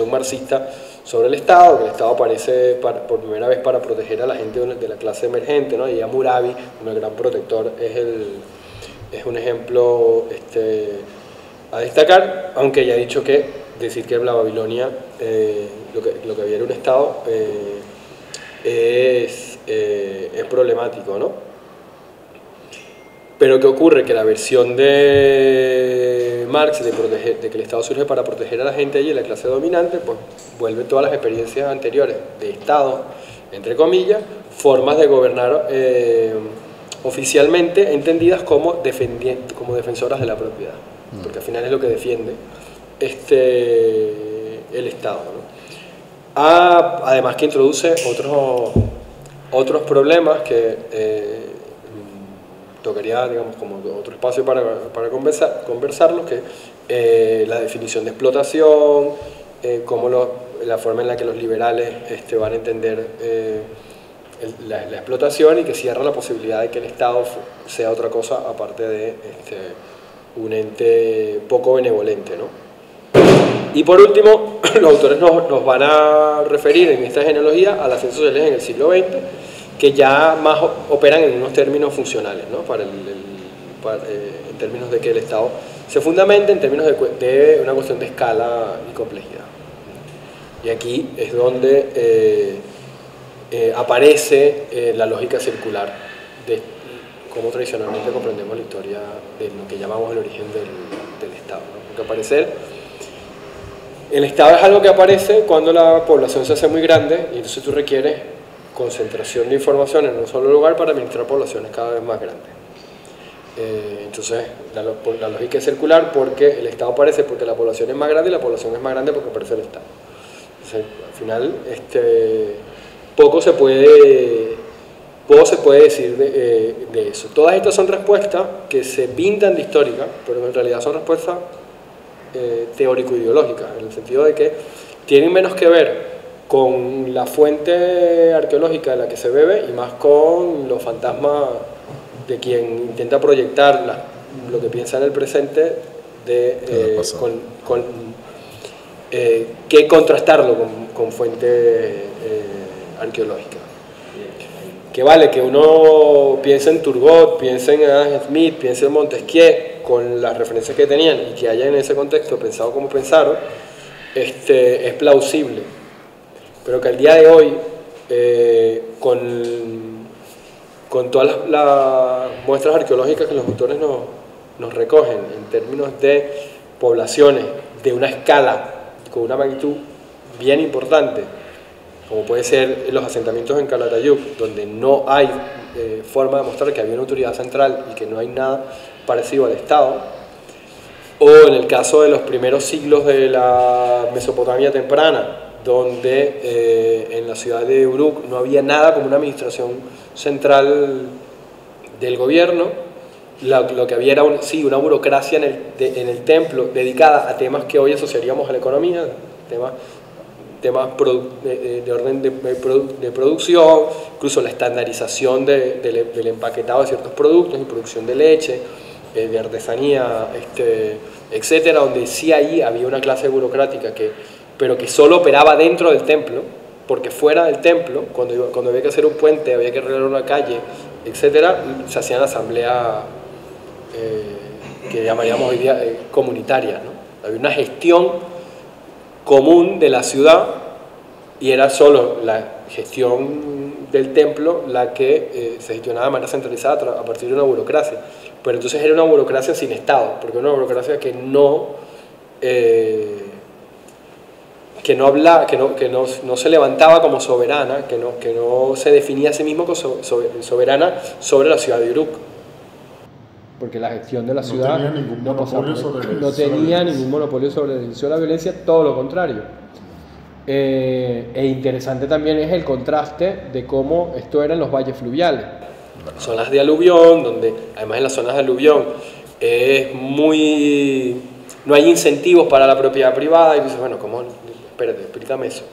marxista sobre el Estado, que el Estado aparece por primera vez para proteger a la gente de la clase emergente, ¿no? Y Hammurabi, un gran protector, es un ejemplo a destacar, aunque ya he dicho que decir que en la Babilonia lo que había era un Estado es problemático, ¿no? Pero ¿qué ocurre? Que la versión de Marx de que el Estado surge para proteger a la gente allí, la clase dominante, pues vuelve todas las experiencias anteriores de Estado, entre comillas, formas de gobernar oficialmente entendidas como defensoras de la propiedad, porque al final es lo que defiende el Estado, ¿no? Además que introduce otros problemas que tocaría, digamos, como otro espacio para conversarlos, que la definición de explotación, la forma en la que los liberales van a entender la explotación, y que cierra la posibilidad de que el Estado sea otra cosa aparte de un ente poco benevolente, ¿no? Y por último, los autores nos van a referir en esta genealogía a las ciencias sociales en el siglo XX, que ya más operan en unos términos funcionales, ¿no? En términos de que el Estado se fundamenta en términos de una cuestión de escala y complejidad. Y aquí es donde aparece la lógica circular de cómo tradicionalmente comprendemos la historia de lo que llamamos el origen del Estado, ¿no? Porque el Estado es algo que aparece cuando la población se hace muy grande, y entonces tú requieres concentración de información en un solo lugar para administrar poblaciones cada vez más grandes. Entonces la lógica es circular, porque el Estado aparece porque la población es más grande, y la población es más grande porque aparece el Estado. Entonces, al final poco se puede decir de eso. Todas estas son respuestas que se pintan de históricas, pero en realidad son respuestas teórico-ideológicas, en el sentido de que tienen menos que ver con la fuente arqueológica de la que se bebe, y más con los fantasmas de quien intenta proyectar lo que piensa en el presente, que contrastarlo con fuente arqueológica. Que vale que uno piense en Turgot, piense en Adam Smith, piense en Montesquieu, con las referencias que tenían, y que haya en ese contexto pensado como pensaron, es plausible. Pero que al día de hoy, con todas las muestras arqueológicas que los autores nos recogen en términos de poblaciones de una escala con una magnitud bien importante, como puede ser los asentamientos en Calatayud, donde no hay forma de mostrar que había una autoridad central y que no hay nada parecido al Estado, o en el caso de los primeros siglos de la Mesopotamia temprana, donde en la ciudad de Uruk no había nada como una administración central del gobierno, lo que había era sí, una burocracia en el templo dedicada a temas que hoy asociaríamos a la economía, temas de orden de producción, incluso la estandarización del empaquetado de ciertos productos y producción de leche, de artesanía, etcétera, donde sí ahí había una clase burocrática pero que solo operaba dentro del templo, porque fuera del templo, cuando había que hacer un puente, había que arreglar una calle, etcétera, se hacían asambleas que llamaríamos hoy día comunitarias, ¿no? Había una gestión común de la ciudad y era solo la gestión del templo la que se gestionaba de manera centralizada a partir de una burocracia. Pero entonces era una burocracia sin Estado, porque era una burocracia que no se levantaba como soberana, que no se definía a sí mismo como soberana sobre la ciudad de Uruk. Porque la gestión de la ciudad no tenía ningún monopolio sobre la violencia, todo lo contrario. E interesante también es el contraste de cómo esto era en los valles fluviales. Zonas de aluvión, donde además en las zonas de aluvión no hay incentivos para la propiedad privada, y dices, bueno, ¿cómo? Espérate, explícame eso.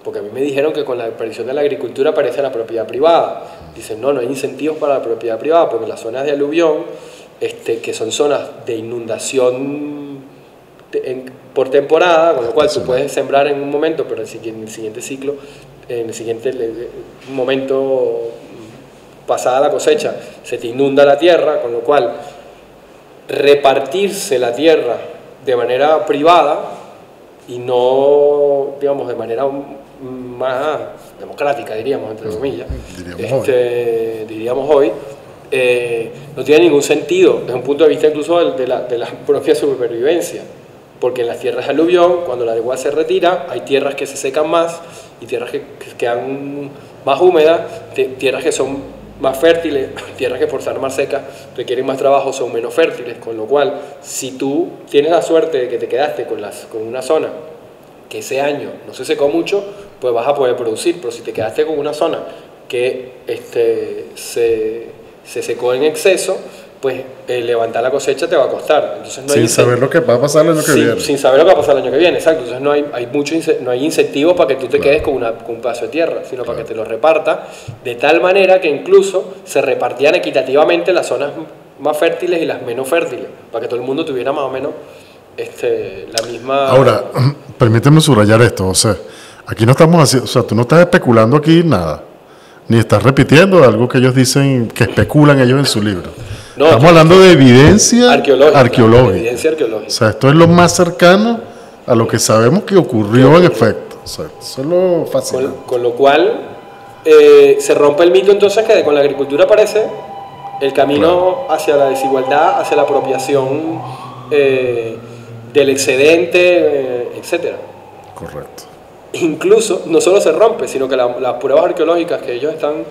Porque a mí me dijeron que con la aparición de la agricultura aparece la propiedad privada. Dicen, no hay incentivos para la propiedad privada, porque en las zonas de aluvión, que son zonas de inundación por temporada, con lo cual tú puedes sembrar en un momento, pero en el siguiente ciclo, en el siguiente momento pasada la cosecha, se te inunda la tierra, con lo cual repartirse la tierra de manera privada y no, digamos, de manera más democrática, diríamos, entre comillas, diríamos hoy, no tiene ningún sentido desde un punto de vista incluso de la propia supervivencia, porque en las tierras de aluvión, cuando la agua se retira, hay tierras que se secan más y tierras que quedan más húmedas, tierras que son más fértiles, tierras que por estar más secas requieren más trabajo, son menos fértiles, con lo cual si tú tienes la suerte de que te quedaste con una zona que ese año no se secó mucho, pues vas a poder producir, pero si te quedaste con una zona que se secó en exceso, pues levantar la cosecha te va a costar. Entonces, no sin saber lo que va a pasar el año que viene. Sin saber lo que va a pasar el año que viene, exacto. Entonces no hay incentivos para que tú te quedes con un pedazo de tierra, sino para que te lo reparta, de tal manera que incluso se repartían equitativamente las zonas más fértiles y las menos fértiles, para que todo el mundo tuviera más o menos la misma... Ahora, permíteme subrayar esto, José. Aquí no estamos haciendo, o sea, tú no estás especulando aquí nada, ni estás repitiendo algo que ellos dicen, que especulan ellos en su libro. No, estamos hablando de evidencia arqueológica. Evidencia arqueológica. O sea, esto es lo más cercano a lo que sabemos que ocurrió en efecto. O sea, eso es lo fácil. Con lo cual, se rompe el mito entonces que con la agricultura aparece el camino hacia la desigualdad, hacia la apropiación del excedente, etcétera. Correcto. Incluso, no solo se rompe, sino que las pruebas arqueológicas que ellos están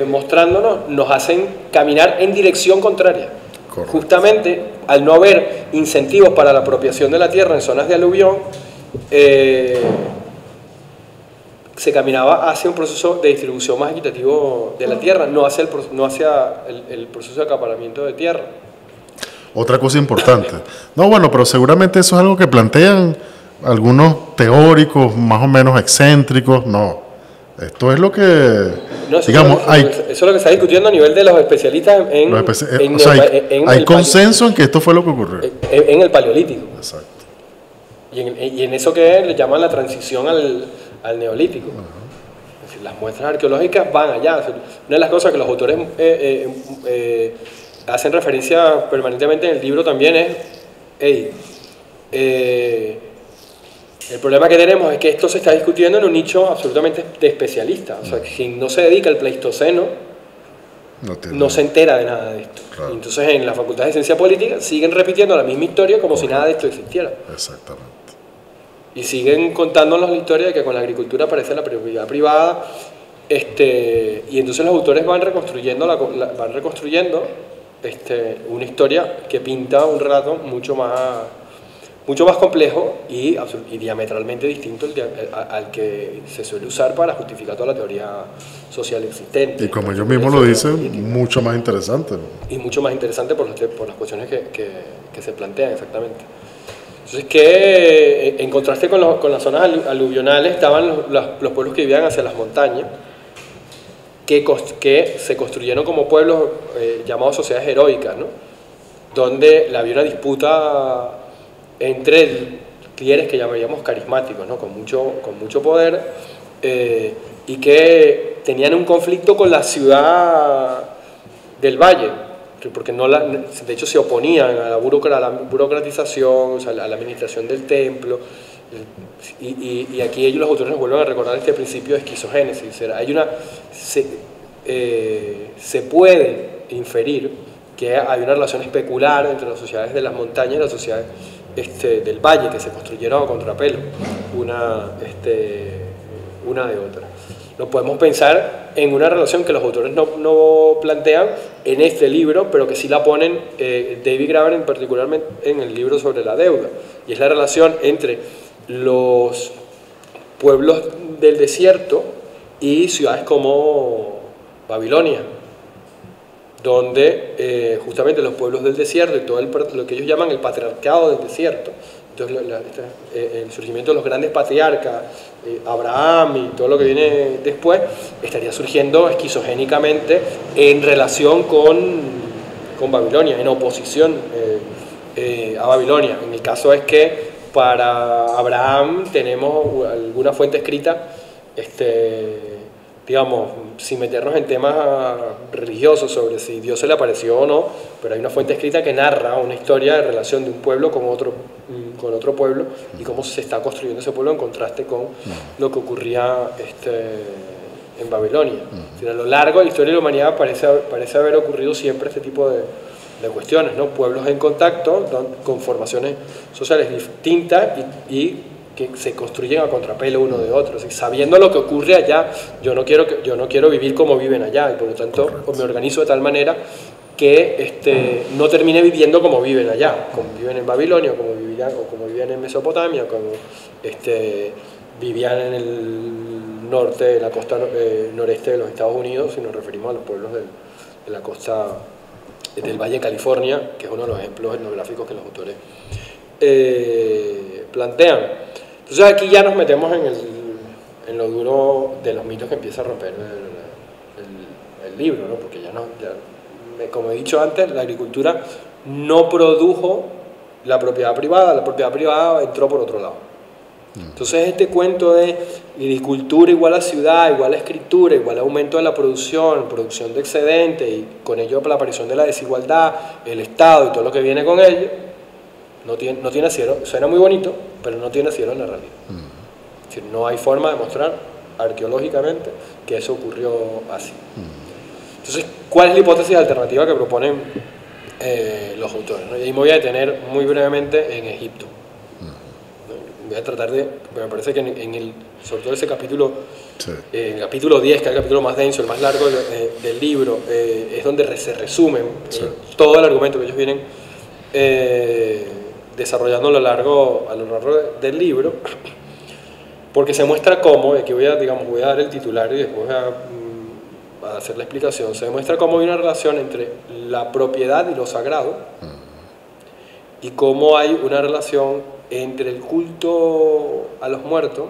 mostrándonos nos hacen caminar en dirección contraria. Correcto. Justamente al no haber incentivos para la apropiación de la tierra en zonas de aluvión, se caminaba hacia un proceso de distribución más equitativo de la tierra, no hacia el proceso de acaparamiento de tierra. Otra cosa importante. No, bueno, pero seguramente eso es algo que plantean algunos teóricos más o menos excéntricos. No, esto es lo que, digamos, eso es lo que se está discutiendo a nivel de los especialistas hay consenso en que esto fue lo que ocurrió. En el Paleolítico. Exacto. Y en eso que le llaman la transición al Neolítico. Es decir, las muestras arqueológicas van allá. Una de las cosas que los autores hacen referencia permanentemente en el libro también es, el problema que tenemos es que esto se está discutiendo en un nicho absolutamente de especialistas. O sea, que quien no se dedica al Pleistoceno no se entera de nada de esto. Claro. Entonces en la Facultad de Ciencia Política siguen repitiendo la misma historia como si nada de esto existiera. Exactamente. Y siguen contándonos la historia de que con la agricultura aparece la propiedad privada, y entonces los autores van reconstruyendo una historia que pinta un relato mucho mucho más complejo y diametralmente distinto al que se suele usar para justificar toda la teoría social existente. Y como ellos mismos lo dicen, mucho más interesante. Y mucho más interesante por las cuestiones que se plantean exactamente. Entonces, que en contraste con las zonas aluvionales estaban los pueblos que vivían hacia las montañas, que se construyeron como pueblos llamados sociedades heroicas, ¿no? Donde había una disputa entre líderes que llamaríamos carismáticos, ¿no? con mucho poder, y que tenían un conflicto con la ciudad del valle, porque de hecho se oponían a la burocratización, o sea, a la administración del templo. Y aquí ellos, los autores, nos vuelven a recordar este principio de esquizogénesis. Se puede inferir que hay una relación especular entre las sociedades de las montañas y las sociedades del valle, que se construyeron a contrapelo una de otra. No podemos pensar en una relación que los autores no plantean en este libro, pero que sí la ponen David Graeber, particularmente en el libro sobre la deuda, y es la relación entre los pueblos del desierto y ciudades como Babilonia, donde justamente los pueblos del desierto y todo lo que ellos llaman el patriarcado del desierto, entonces el surgimiento de los grandes patriarcas, Abraham y todo lo que viene después, estaría surgiendo esquizogénicamente en relación con Babilonia, en oposición a Babilonia. En el caso es que para Abraham tenemos alguna fuente escrita, digamos, sin meternos en temas religiosos sobre si Dios se le apareció o no, pero hay una fuente escrita que narra una historia de relación de un pueblo con otro pueblo y cómo se está construyendo ese pueblo en contraste con lo que ocurría en Babilonia. A lo largo de la historia de la humanidad parece haber ocurrido siempre este tipo de cuestiones, ¿no? Pueblos en contacto con formaciones sociales distintas y que se construyen a contrapelo uno de otro. Así, sabiendo lo que ocurre allá, yo no quiero vivir como viven allá, y por lo tanto me organizo de tal manera que no termine viviendo como viven allá, como viven en Babilonia, como vivían en Mesopotamia, como vivían en el norte, de la costa noreste de los Estados Unidos, si nos referimos a los pueblos de la costa del Valle de California, que es uno de los ejemplos etnográficos que los autores plantean. Entonces aquí ya nos metemos en lo duro de los mitos que empieza a romper el libro, ¿no? Porque como he dicho antes, la agricultura no produjo la propiedad privada entró por otro lado. Entonces este cuento de agricultura igual a ciudad, igual a escritura, igual a aumento de la producción de excedente y con ello la aparición de la desigualdad, el Estado y todo lo que viene con ello, no tiene cielo. Suena muy bonito, pero no tiene cielo en la realidad. Es decir, no hay forma de mostrar arqueológicamente que eso ocurrió así. Entonces, ¿cuál es la hipótesis alternativa que proponen los autores? ¿No? Y ahí me voy a detener muy brevemente en Egipto. Voy a tratar me parece que sobre todo ese capítulo, sí. El capítulo 10, que es el capítulo más denso, el más largo del libro, es donde se resumen todo el argumento que ellos vienen desarrollando a lo largo del libro, porque se muestra cómo, aquí voy a dar el titular y después voy a hacer la explicación, se demuestra cómo hay una relación entre la propiedad y lo sagrado, y cómo hay una relación entre el culto a los muertos,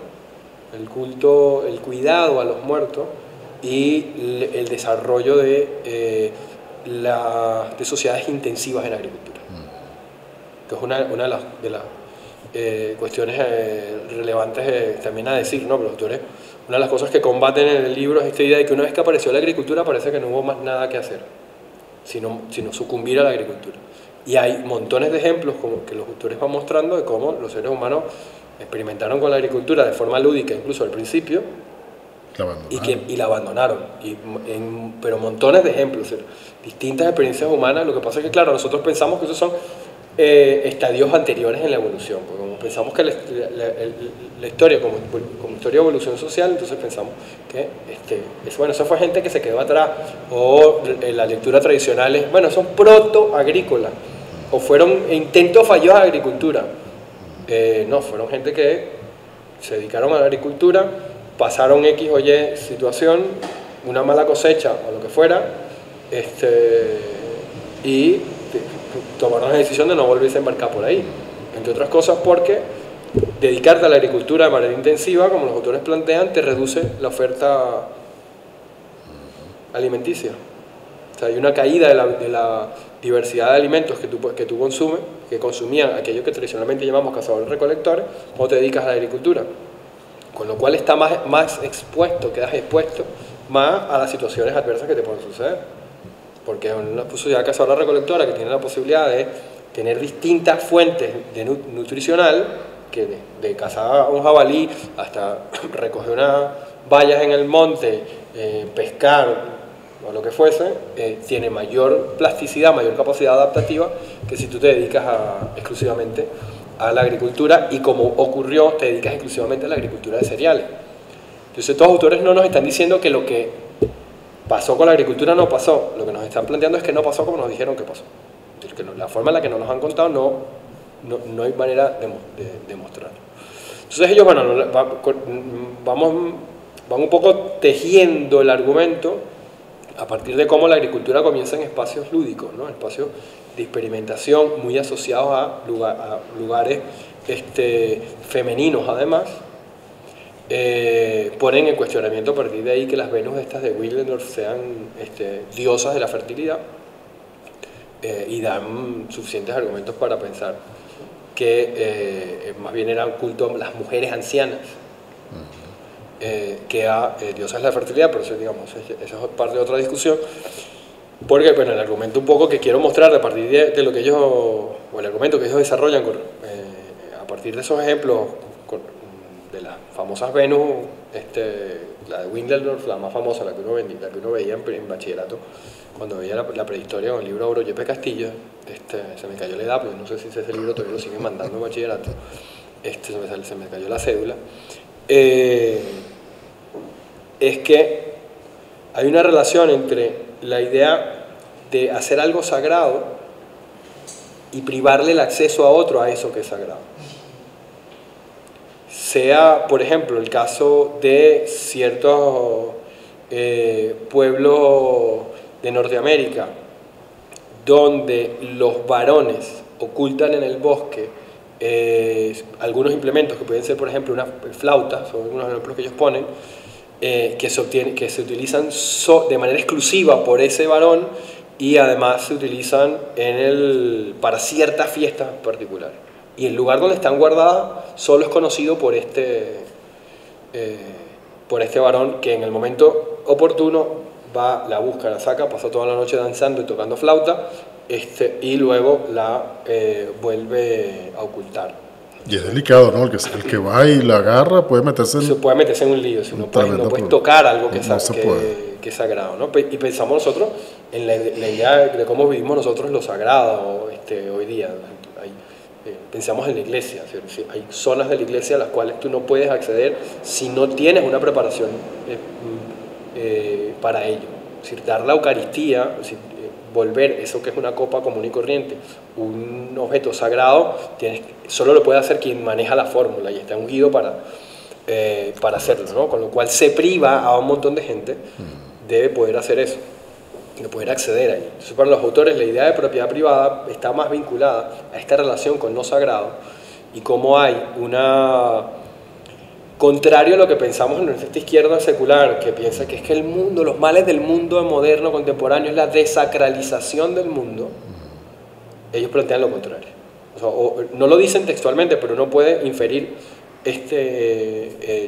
el cuidado a los muertos y el desarrollo de sociedades intensivas en agricultura, que es una de las cuestiones relevantes también a decir, ¿no? Los autores, una de las cosas que combaten en el libro es esta idea de que una vez que apareció la agricultura parece que no hubo más nada que hacer, sino sucumbir a la agricultura. Y hay montones de ejemplos como que los autores van mostrando de cómo los seres humanos experimentaron con la agricultura de forma lúdica, incluso al principio, y la abandonaron. Pero montones de ejemplos, distintas experiencias humanas. Lo que pasa es que, claro, nosotros pensamos que esos son estadios anteriores en la evolución, porque como pensamos que la historia como historia de evolución social, entonces pensamos que eso fue gente que se quedó atrás, o la lectura tradicional es, son proto-agrícolas, o fueron intentos fallidos de agricultura. No, fueron gente que se dedicaron a la agricultura, pasaron X o Y situación, una mala cosecha o lo que fuera, y tomaron la decisión de no volverse a embarcar por ahí. Entre otras cosas porque dedicarte a la agricultura de manera intensiva, como los autores plantean, te reduce la oferta alimenticia. O sea, hay una caída de la diversidad de alimentos que tú consumes, que consumían aquellos que tradicionalmente llamamos cazadores-recolectores, cuando te dedicas a la agricultura. Con lo cual está más expuesto, quedas expuesto más a las situaciones adversas que te pueden suceder. Porque es una sociedad cazadora-recolectora que tiene la posibilidad de tener distintas fuentes nutricional, que de cazar a un jabalí hasta recoger unas bayas en el monte, pescar o lo que fuese, tiene mayor plasticidad, mayor capacidad adaptativa que si tú te dedicas exclusivamente a la agricultura, y como ocurrió, te dedicas exclusivamente a la agricultura de cereales. Entonces estos autores no nos están diciendo que lo que pasó con la agricultura no pasó, lo que nos están planteando es que no pasó como nos dijeron que pasó. Que la forma en la que nos han contado no hay manera de demostrarlo. Entonces ellos van un poco tejiendo el argumento a partir de cómo la agricultura comienza en espacios lúdicos, ¿no? Espacios de experimentación muy asociados a lugares femeninos además. Ponen en cuestionamiento a partir de ahí que las Venus estas de Willendorf sean diosas de la fertilidad, y dan suficientes argumentos para pensar que más bien eran culto a las mujeres ancianas que a diosas de la fertilidad, pero eso, digamos, eso es parte de otra discusión, porque bueno, el argumento un poco que quiero mostrar a partir de lo que ellos, o el argumento que ellos desarrollan a partir de esos ejemplos de las famosas Venus, la de Willendorf, la más famosa, la que uno veía en bachillerato, cuando veía la prehistoria con el libro Auro Yepe Castillo, se me cayó la edad, pero no sé si ese libro todavía lo siguen mandando en bachillerato, se me cayó la cédula, es que hay una relación entre la idea de hacer algo sagrado y privarle el acceso a otro a eso que es sagrado. Sea, por ejemplo, el caso de ciertos pueblos de Norteamérica, donde los varones ocultan en el bosque algunos implementos que pueden ser, por ejemplo, una flauta, son algunos ejemplos que ellos ponen, que se utilizan de manera exclusiva por ese varón, y además se utilizan para ciertas fiestas particulares. Y el lugar donde están guardadas solo es conocido por este varón, que en el momento oportuno va, la busca, la saca, pasa toda la noche danzando y tocando flauta, y luego la vuelve a ocultar. Y es delicado, ¿no? El que va y la agarra puede meterse en un lío, si no puedes tocar algo que es sagrado, ¿no? Y pensamos nosotros en la idea de cómo vivimos nosotros lo sagrado hoy día. Pensamos en la iglesia, ¿cierto? Hay zonas de la iglesia a las cuales tú no puedes acceder si no tienes una preparación para ello. Es decir, dar la Eucaristía, volver eso que es una copa común y corriente, un objeto sagrado, solo lo puede hacer quien maneja la fórmula y está ungido para hacerlo, ¿no? Con lo cual se priva a un montón de gente de poder hacer eso, de poder acceder ahí. Entonces, para los autores la idea de propiedad privada está más vinculada a esta relación con lo sagrado, y cómo hay contrario a lo que pensamos en nuestra izquierda secular, que piensa que es que el mundo, los males del mundo moderno contemporáneo es la desacralización del mundo. Ellos plantean lo contrario. No lo dicen textualmente, pero uno puede inferir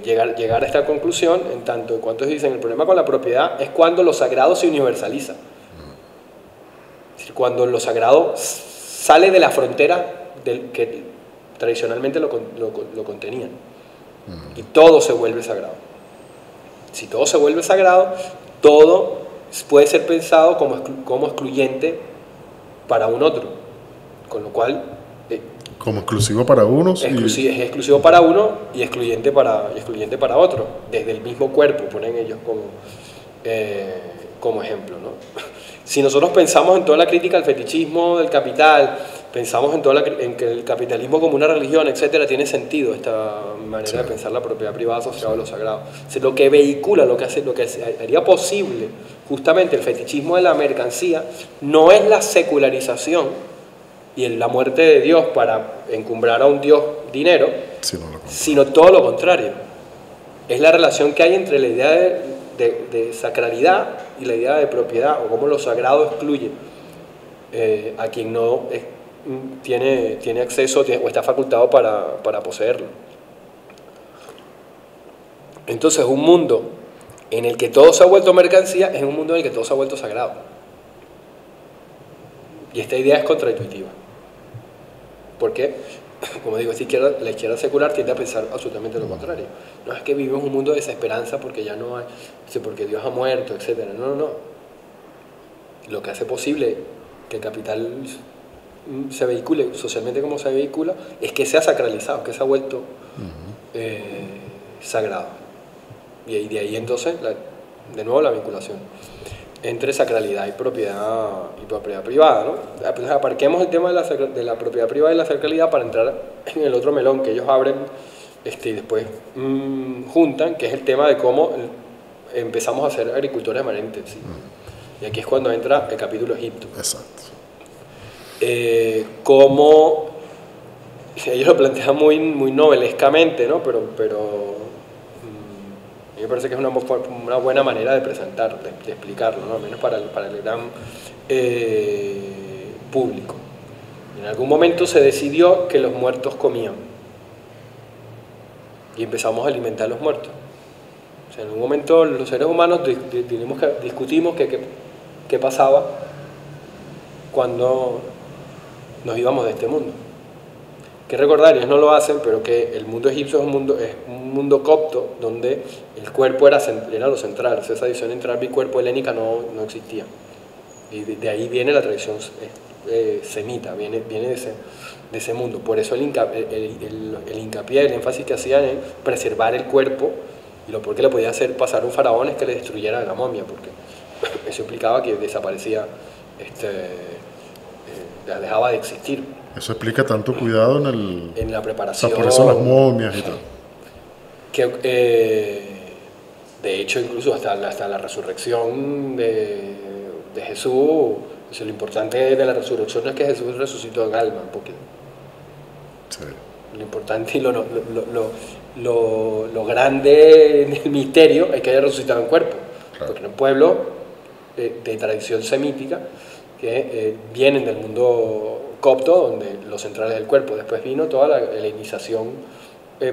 llegar a esta conclusión, en tanto en cuanto dicen el problema con la propiedad es cuando lo sagrado se universaliza. Es decir, cuando lo sagrado sale de la frontera que tradicionalmente lo contenían. Y todo se vuelve sagrado. Si todo se vuelve sagrado, todo puede ser pensado como excluyente para un otro, con lo cual como exclusivo para unos, es exclusivo para uno y excluyente para otro, desde el mismo cuerpo, ponen ellos como ejemplo, ¿no? Si nosotros pensamos en toda la crítica al fetichismo del capital, pensamos en que el capitalismo como una religión, etcétera, tiene sentido esta manera de pensar la propiedad privada asociada a lo sagrado. O sea, lo que vehicula, lo que haría posible justamente el fetichismo de la mercancía no es la secularización y la muerte de Dios para encumbrar a un Dios dinero, sino todo lo contrario. Es la relación que hay entre la idea de sacralidad y la idea de propiedad, o cómo lo sagrado excluye a quien no tiene acceso o está facultado para poseerlo. Entonces, un mundo en el que todo se ha vuelto mercancía es un mundo en el que todo se ha vuelto sagrado. Y esta idea es contraintuitiva. Porque, como digo, la izquierda secular tiende a pensar absolutamente lo contrario. No es que vivimos un mundo de desesperanza porque ya no hay, porque Dios ha muerto, etc. No. Lo que hace posible que el capital se vehicule socialmente como se vehicula es que sea sacralizado, que se ha vuelto sagrado. Y de ahí entonces, de nuevo, la vinculación entre sacralidad y propiedad privada, ¿no? Entonces, aparquemos el tema de la propiedad privada y la sacralidad para entrar en el otro melón que ellos abren y después juntan, que es el tema de cómo empezamos a ser agricultores emergentes, ¿sí? Y aquí es cuando entra el capítulo Egipto. Exacto. Cómo ellos lo plantean muy novelescamente, ¿no? Pero a mí me parece que es una buena manera de presentarlo, de explicarlo, ¿no? Al menos para el gran público. En algún momento se decidió que los muertos comían y empezamos a alimentar a los muertos. O sea, en un momento los seres humanos discutimos qué pasaba cuando nos íbamos de este mundo. Que recordar, ellos no lo hacen, pero que el mundo egipcio es un mundo copto donde el cuerpo era lo central. O sea, esa división entre alma y cuerpo helénica no existía. Y de ahí viene la tradición semita, viene de ese mundo. Por eso el hincapié, el énfasis que hacían en preservar el cuerpo, y lo peor que le podía hacer pasar un faraón es que le destruyera la momia, porque eso implicaba que desaparecía, dejaba de existir. Eso explica tanto cuidado en la preparación. O sea, por eso las momias y tal. De hecho, incluso hasta la resurrección de Jesús, o sea, lo importante de la resurrección no es que Jesús resucitó en alma, porque sí. Lo importante y lo grande del misterio es que haya resucitado en cuerpo. Claro. Porque en un pueblo de tradición semítica que vienen del mundo copto, donde lo central es el cuerpo. Después vino toda la helenización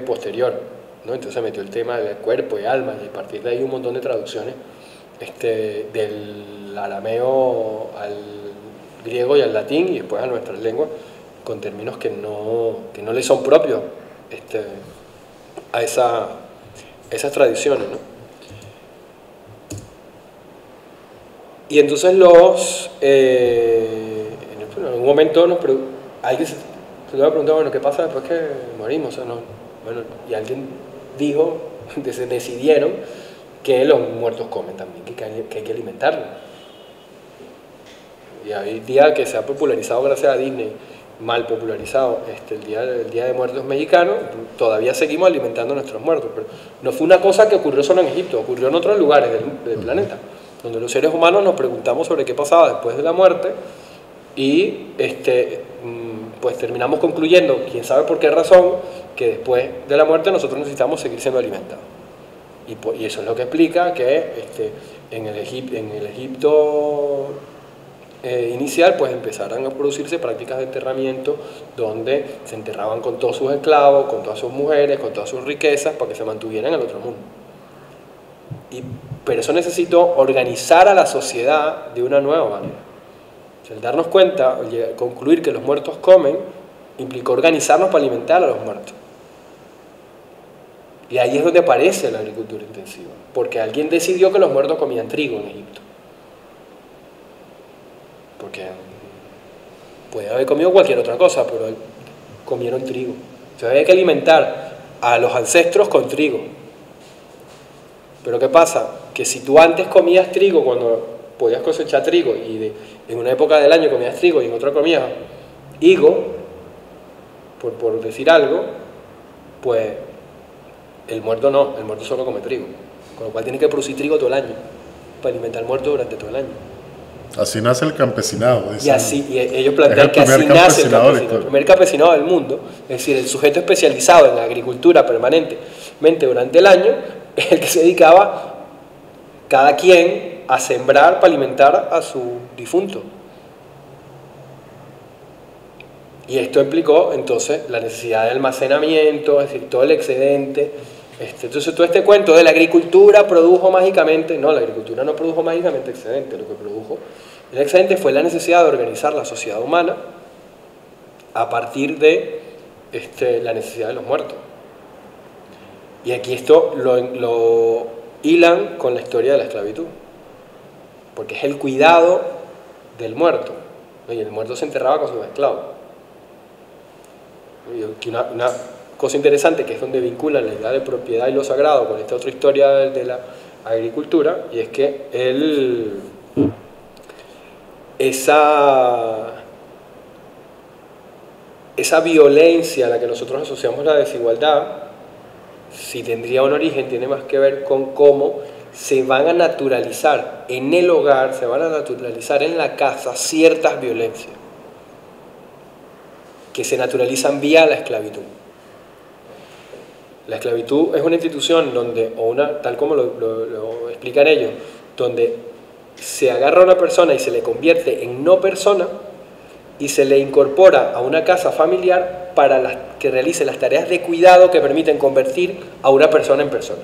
posterior, ¿no? Entonces se metió el tema del cuerpo y alma, y a partir de ahí un montón de traducciones del arameo al griego y al latín, y después a nuestras lenguas, con términos que no le son propios a esas tradiciones, ¿no? Y entonces en algún momento alguien se va a preguntar, bueno, ¿qué pasa después que morimos? O sea, y alguien dijo, decidieron que los muertos comen también, que hay que alimentarlos. Y hoy día que se ha popularizado gracias a Disney, mal popularizado, el Día de Muertos mexicano, todavía seguimos alimentando a nuestros muertos. Pero no fue una cosa que ocurrió solo en Egipto, ocurrió en otros lugares del planeta, donde los seres humanos nos preguntamos sobre qué pasaba después de la muerte y pues terminamos concluyendo, quién sabe por qué razón, que después de la muerte nosotros necesitamos seguir siendo alimentados. Y eso es lo que explica que en el Egipto inicial pues empezaran a producirse prácticas de enterramiento donde se enterraban con todos sus esclavos, con todas sus mujeres, con todas sus riquezas, para que se mantuvieran en el otro mundo. Pero eso necesitó organizar a la sociedad de una nueva manera. O sea, el darnos cuenta, concluir que los muertos comen, implicó organizarnos para alimentar a los muertos. Y ahí es donde aparece la agricultura intensiva, porque alguien decidió que los muertos comían trigo en Egipto. Porque puede haber comido cualquier otra cosa, pero comieron trigo. O sea, había que alimentar a los ancestros con trigo. Pero ¿qué pasa? Que si tú antes comías trigo cuando podías cosechar trigo y en una época del año comías trigo y en otra comías higo, por decir algo, pues el muerto no, el muerto solo come trigo, con lo cual tiene que producir trigo todo el año para alimentar al muerto durante todo el año. Así nace el campesinado. Y ellos plantean que así nace el campesinado, el primer campesinado del mundo, es decir, el sujeto especializado en la agricultura permanentemente durante el año, es el que se dedicaba cada quien a sembrar para alimentar a su difunto. Y esto implicó entonces la necesidad de almacenamiento, es decir, todo el excedente. Entonces todo este cuento de la agricultura produjo mágicamente, no, la agricultura no produjo mágicamente excedente, lo que produjo el excedente fue la necesidad de organizar la sociedad humana a partir de la necesidad de los muertos. Y aquí esto lo hilan con la historia de la esclavitud, porque es el cuidado del muerto, ¿no? Y el muerto se enterraba con sus esclavos. Y aquí una cosa interesante, que es donde vinculan la idea de propiedad y lo sagrado con esta otra historia de la agricultura, y es que esa violencia a la que nosotros asociamos la desigualdad, si tendría un origen, tiene más que ver con cómo se van a naturalizar en el hogar, se van a naturalizar en la casa ciertas violencias que se naturalizan vía la esclavitud. La esclavitud es una institución donde, tal como lo explican ellos, donde se agarra a una persona y se le convierte en no persona y se le incorpora a una casa familiar para que realice las tareas de cuidado que permiten convertir a una persona en persona.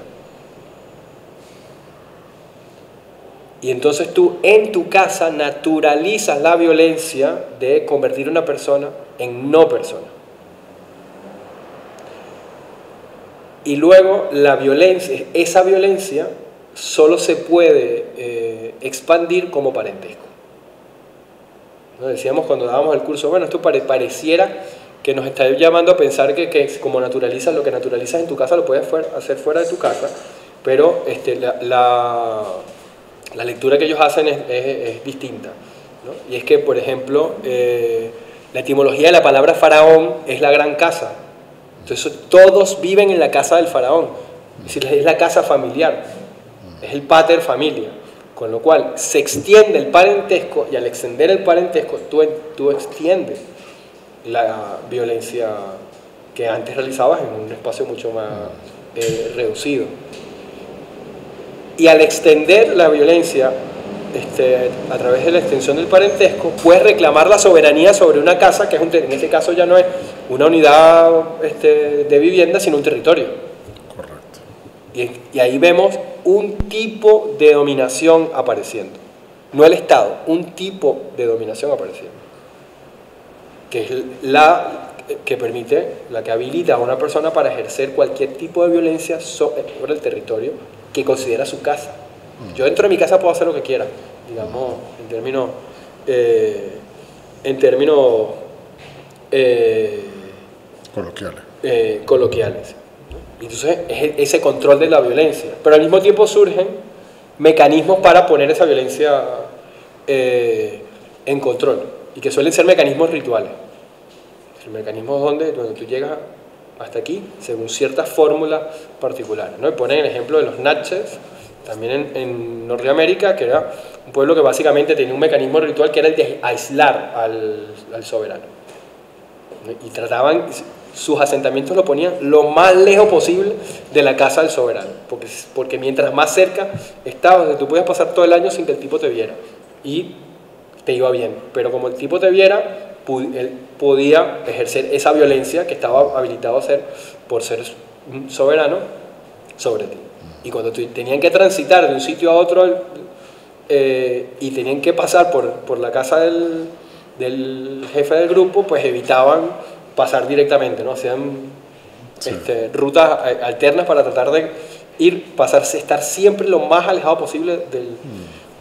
Y entonces tú en tu casa naturalizas la violencia de convertir a una persona en no persona. Y luego esa violencia solo se puede expandir como parentesco. ¿No? Decíamos cuando dábamos el curso, bueno, esto pareciera que nos está llamando a pensar que como naturalizas, lo que naturalizas en tu casa lo puedes hacer fuera de tu casa, pero la lectura que ellos hacen es distinta, ¿no? Y es que, por ejemplo, la etimología de la palabra faraón es la gran casa. Entonces todos viven en la casa del faraón, es decir, es la casa familiar, es el pater familia, con lo cual se extiende el parentesco, y al extender el parentesco tú extiendes la violencia que antes realizabas en un espacio mucho más reducido. Y al extender la violencia a través de la extensión del parentesco, puedes reclamar la soberanía sobre una casa, que en este caso ya no es una unidad de vivienda, sino un territorio. Correcto. Y ahí vemos un tipo de dominación apareciendo. No el Estado, un tipo de dominación apareciendo. Que es la que permite, la que habilita a una persona para ejercer cualquier tipo de violencia sobre el territorio que considera su casa. Yo dentro de mi casa puedo hacer lo que quiera, digamos, en términos coloquiales. Entonces es ese control de la violencia, pero al mismo tiempo surgen mecanismos para poner esa violencia en control, y que suelen ser mecanismos rituales, mecanismos donde tú llegas hasta aquí según ciertas fórmulas particulares, ¿no? Y ponen el ejemplo de los Natchez, también en Norteamérica, que era un pueblo que básicamente tenía un mecanismo ritual que era el de aislar al soberano, y trataban, sus asentamientos lo ponían lo más lejos posible de la casa del soberano, porque mientras más cerca estabas, tú podías pasar todo el año sin que el tipo te viera y te iba bien, pero como el tipo te viera, él podía ejercer esa violencia que estaba habilitado a hacer por ser soberano sobre ti. Y cuando tenían que transitar de un sitio a otro y tenían que pasar por la casa del jefe del grupo, pues evitaban pasar directamente, ¿no? Hacían rutas alternas para tratar de estar siempre lo más alejado posible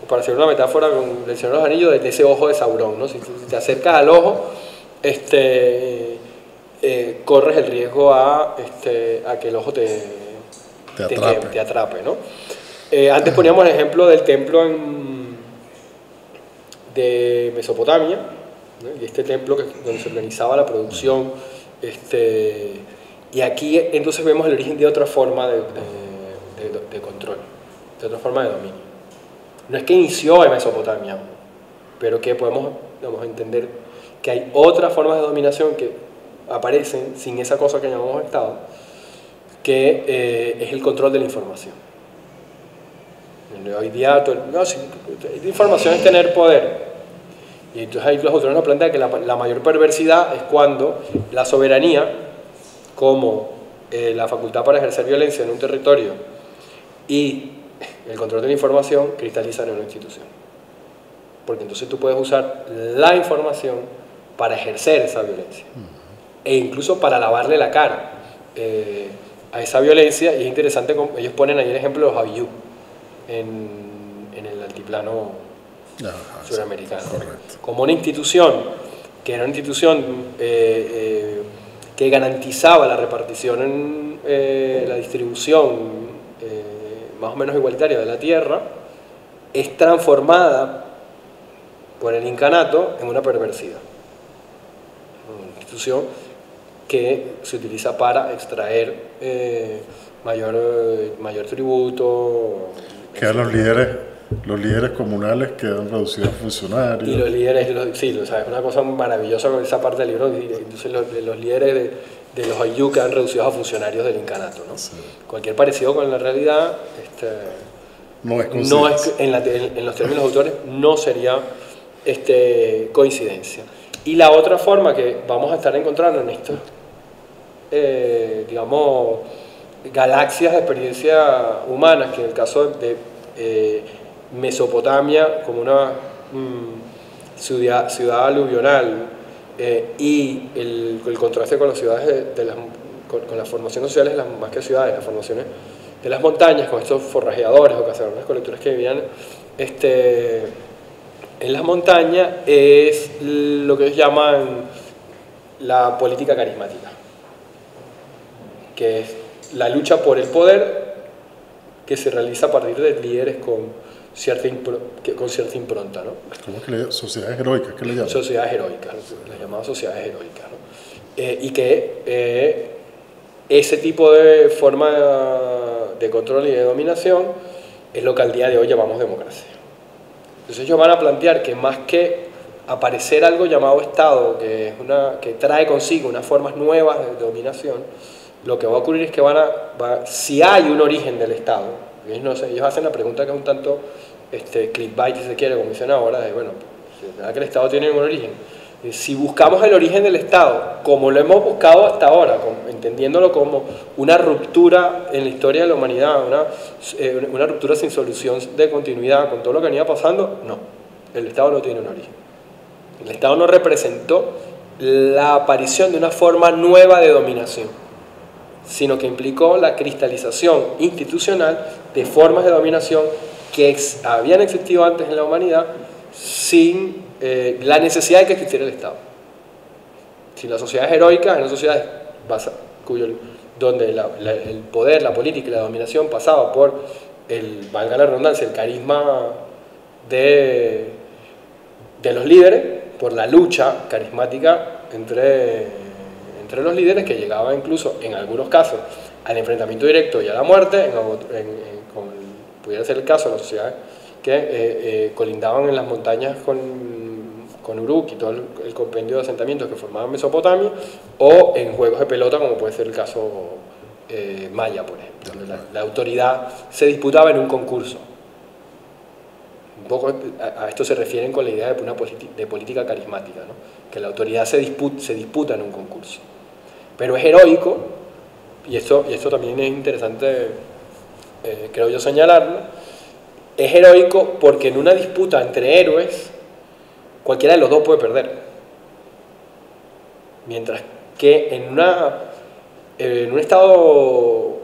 para hacer una metáfora con el Señor de los Anillos, de ese ojo de Saurón, ¿no? Si te acercas al ojo, corres el riesgo a que el ojo te atrape, ¿no? Antes poníamos el ejemplo del templo de Mesopotamia, ¿no? Y este templo donde se organizaba la producción. Y aquí entonces vemos el origen de otra forma de control, de otra forma de dominio. No es que inició en Mesopotamia, pero que podemos, digamos, entender que hay otras formas de dominación que aparecen sin esa cosa que llamamos Estado, que es el control de la información. Hoy día, la información es tener poder. Y entonces ahí los autores nos plantean que la mayor perversidad es cuando la soberanía, como la facultad para ejercer violencia en un territorio y el control de la información, cristalizan en una institución. Porque entonces tú puedes usar la información para ejercer esa violencia. E incluso para lavarle la cara a esa violencia. Y es interesante, ellos ponen ahí el ejemplo de los Abiyu en el altiplano suramericano. Correcto. Como una institución, que era una institución que garantizaba la repartición, la distribución más o menos igualitaria de la tierra, es transformada por el incanato en una perversidad. Una institución que se utiliza para extraer mayor tributo. Los líderes comunales quedan reducidos a funcionarios. Y los líderes, sí, o sea, es una cosa maravillosa con esa parte del libro. Entonces los líderes de los Ayllu quedan reducidos a funcionarios del incanato, ¿no? Sí. Cualquier parecido con la realidad no es en los términos autores no sería coincidencia. Y la otra forma que vamos a estar encontrando en estas digamos galaxias de experiencia humanas, que en el caso de Mesopotamia como una ciudad aluvional, y el contraste con las ciudades con la formación social, más que ciudades, las formaciones de las montañas, con estos forrajeadores o cazadores colectores que vivían en las montañas, es lo que ellos llaman la política carismática, que es la lucha por el poder que se realiza a partir de líderes con cierta impronta, ¿no? ¿Cómo es que le llaman? Sociedades heroicas, ¿qué le llaman? Sociedades heroicas, las llamadas sociedades heroicas, ¿no? Y que ese tipo de forma de control y de dominación es lo que al día de hoy llamamos democracia. Entonces ellos van a plantear que más que aparecer algo llamado Estado, que trae consigo unas formas nuevas de dominación, lo que va a ocurrir es que si hay un origen del Estado, ellos hacen la pregunta que es un tanto clickbait, si se quiere, como dicen ahora, de bueno, ¿verdad que el Estado tiene un origen? Si buscamos el origen del Estado, como lo hemos buscado hasta ahora, entendiéndolo como una ruptura en la historia de la humanidad, una ruptura sin solución de continuidad con todo lo que venía pasando, no, el Estado no tiene un origen. El Estado no representó la aparición de una forma nueva de dominación, sino que implicó la cristalización institucional de formas de dominación que habían existido antes en la humanidad sin la necesidad de que existiera el Estado. Si las sociedades heroicas eran sociedades donde el poder, la política y la dominación pasaba por valga la redundancia, el carisma de los líderes, por la lucha carismática entre los líderes, que llegaba incluso en algunos casos al enfrentamiento directo y a la muerte, pudiera ser el caso de las sociedades que colindaban en las montañas con Uruk y todo el compendio de asentamientos que formaban Mesopotamia, o en juegos de pelota, como puede ser el caso maya, por ejemplo, donde la autoridad se disputaba en un concurso. Un poco a esto se refieren con la idea de política carismática, ¿no? Que la autoridad se disputa en un concurso. Pero es heroico, y esto también es interesante, creo yo, señalarlo, es heroico porque en una disputa entre héroes, cualquiera de los dos puede perder. Mientras que en un estado,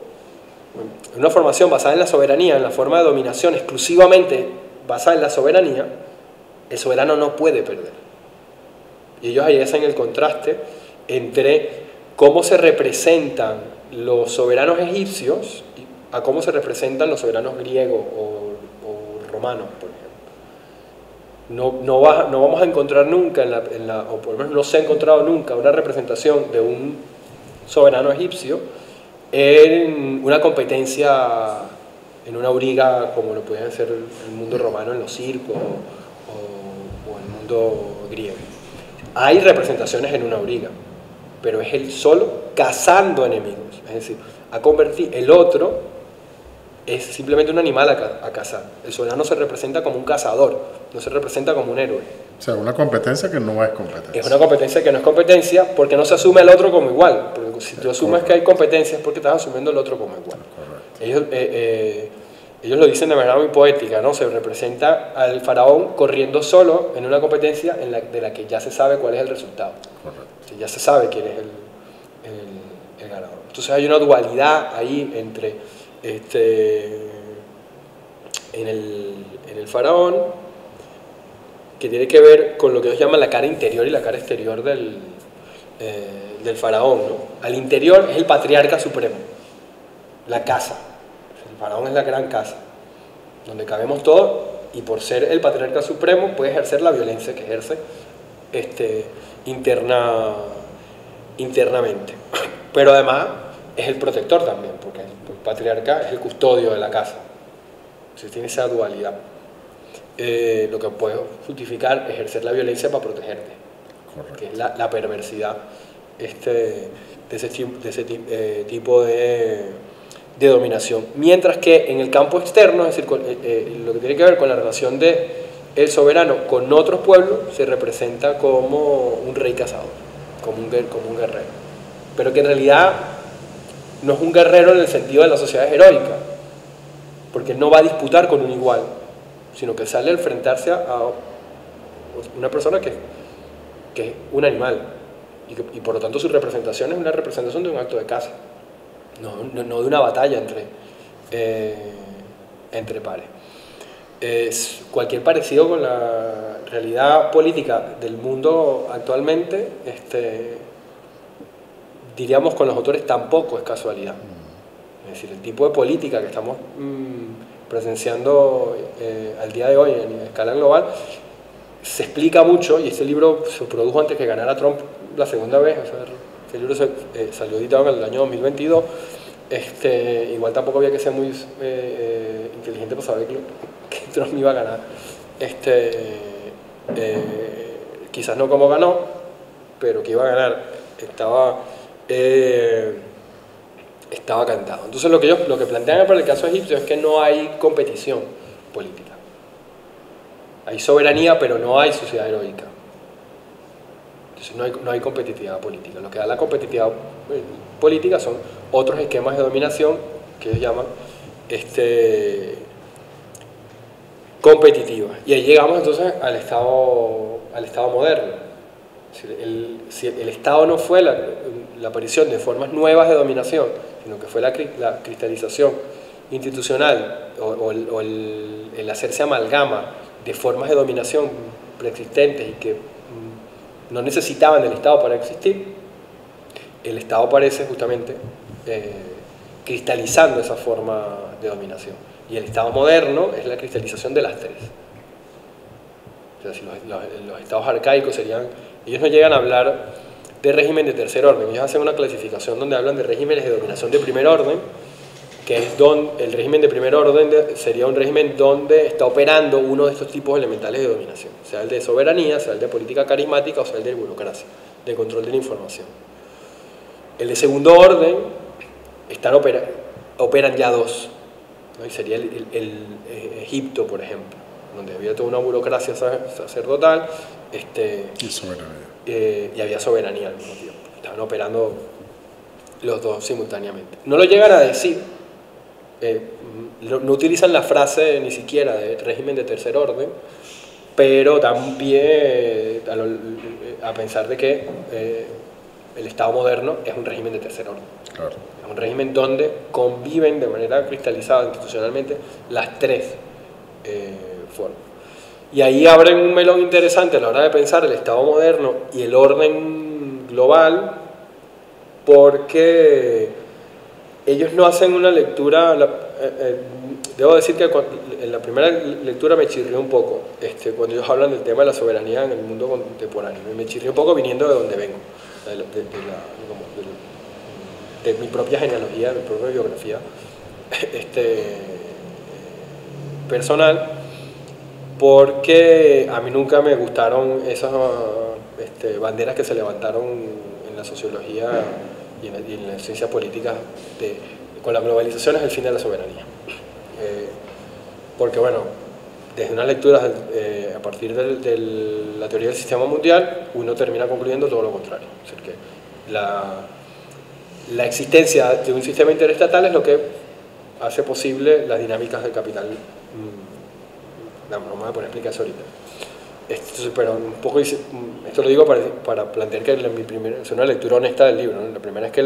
en una formación basada en la soberanía, en la forma de dominación exclusivamente basada en la soberanía, el soberano no puede perder. Y ellos ahí hacen el contraste entre cómo se representan los soberanos egipcios a cómo se representan los soberanos griegos o romanos, por ejemplo. no vamos a encontrar nunca, o por lo menos no se ha encontrado nunca, una representación de un soberano egipcio en una competencia, en una auriga como lo puede ser el mundo romano en los circos o el mundo griego. Hay representaciones en una auriga, pero es él solo cazando enemigos, es decir, el otro es simplemente un animal a cazar. El soberano se representa como un cazador, no se representa como un héroe. O sea, una competencia que no es competencia. Es una competencia que no es competencia porque no se asume al otro como igual. Porque si tú asumes que hay competencia es porque estás asumiendo al otro como igual. Ellos lo dicen de manera muy poética, ¿no? Se representa al faraón corriendo solo en una competencia de la que ya se sabe cuál es el resultado. Correcto. Ya se sabe quién es el ganador. Entonces hay una dualidad ahí entre en el faraón, que tiene que ver con lo que ellos llaman la cara interior y la cara exterior del faraón, ¿no? Al interior es el patriarca supremo, la casa. El faraón es la gran casa, donde cabemos todos, y por ser el patriarca supremo puede ejercer la violencia que ejerce internamente. Pero además es el protector también, porque el patriarca es el custodio de la casa. Entonces tiene esa dualidad. Lo que puede justificar ejercer la violencia para protegerte. Correcto. Que es la perversidad de ese tipo de dominación. Mientras que en el campo externo, es decir, lo que tiene que ver con la relación de el soberano con otros pueblos, se representa como un rey cazador, como un guerrero. Pero que en realidad no es un guerrero en el sentido de la sociedad heroica, porque no va a disputar con un igual, sino que sale a enfrentarse a una persona que es un animal, y por lo tanto su representación es una representación de un acto de caza, no de una batalla entre pares. Cualquier parecido con la realidad política del mundo actualmente, diríamos con los autores, tampoco es casualidad. Es decir, el tipo de política que estamos presenciando al día de hoy en escala global se explica mucho, y este libro se produjo antes que ganara Trump la segunda vez. O sea, este libro salió editado en el año 2022. Igual tampoco había que ser muy inteligente para saber que Trump iba a ganar. Quizás no como ganó, pero que iba a ganar estaba cantado. Entonces lo que plantean para el caso egipcio es que no hay competición política. Hay soberanía, pero no hay sociedad heroica. Entonces no hay competitividad política. Lo que da la competitividad política son otros esquemas de dominación que ellos llaman competitiva. Y ahí llegamos entonces al Estado moderno. Si el Estado no fue la aparición de formas nuevas de dominación, sino que fue la cristalización institucional o el hacerse amalgama de formas de dominación preexistentes y que no necesitaban del Estado para existir, el Estado aparece justamente cristalizando esa forma de dominación. Y el Estado moderno es la cristalización de las tres. O sea, si los estados arcaicos ellos no llegan a hablar de régimen de tercer orden, ellos hacen una clasificación donde hablan de regímenes de dominación de primer orden, que es el régimen de primer orden sería un régimen donde está operando uno de estos tipos elementales de dominación, sea el de soberanía, sea el de política carismática o sea el de burocracia, de control de la información. El de segundo orden operan ya dos, ¿no? Y sería el Egipto, por ejemplo, donde había toda una burocracia sacerdotal y había soberanía al mismo tiempo. Estaban operando los dos simultáneamente. No lo llegan a decir, no utilizan la frase ni siquiera de régimen de tercer orden, pero dan pie a pensar de que el Estado moderno es un régimen de tercer orden. Claro. Es un régimen donde conviven de manera cristalizada institucionalmente las tres formas. Y ahí abren un melón interesante a la hora de pensar el Estado moderno y el orden global, porque ellos no hacen una lectura, debo decir que en la primera lectura me chirrió un poco cuando ellos hablan del tema de la soberanía en el mundo contemporáneo. Me chirrió un poco viniendo de donde vengo, de mi propia genealogía, de mi propia biografía personal, porque a mí nunca me gustaron esas banderas que se levantaron en la sociología y en las ciencias políticas con la globalización es el fin de la soberanía. Porque bueno, desde unas lecturas a partir de la teoría del sistema mundial, uno termina concluyendo todo lo contrario. Es decir, que la existencia de un sistema interestatal es lo que hace posible las dinámicas del capital. No me voy a poner a explicar eso ahorita. Pero un poco, esto lo digo para plantear que es una lectura honesta del libro, ¿no? La primera es que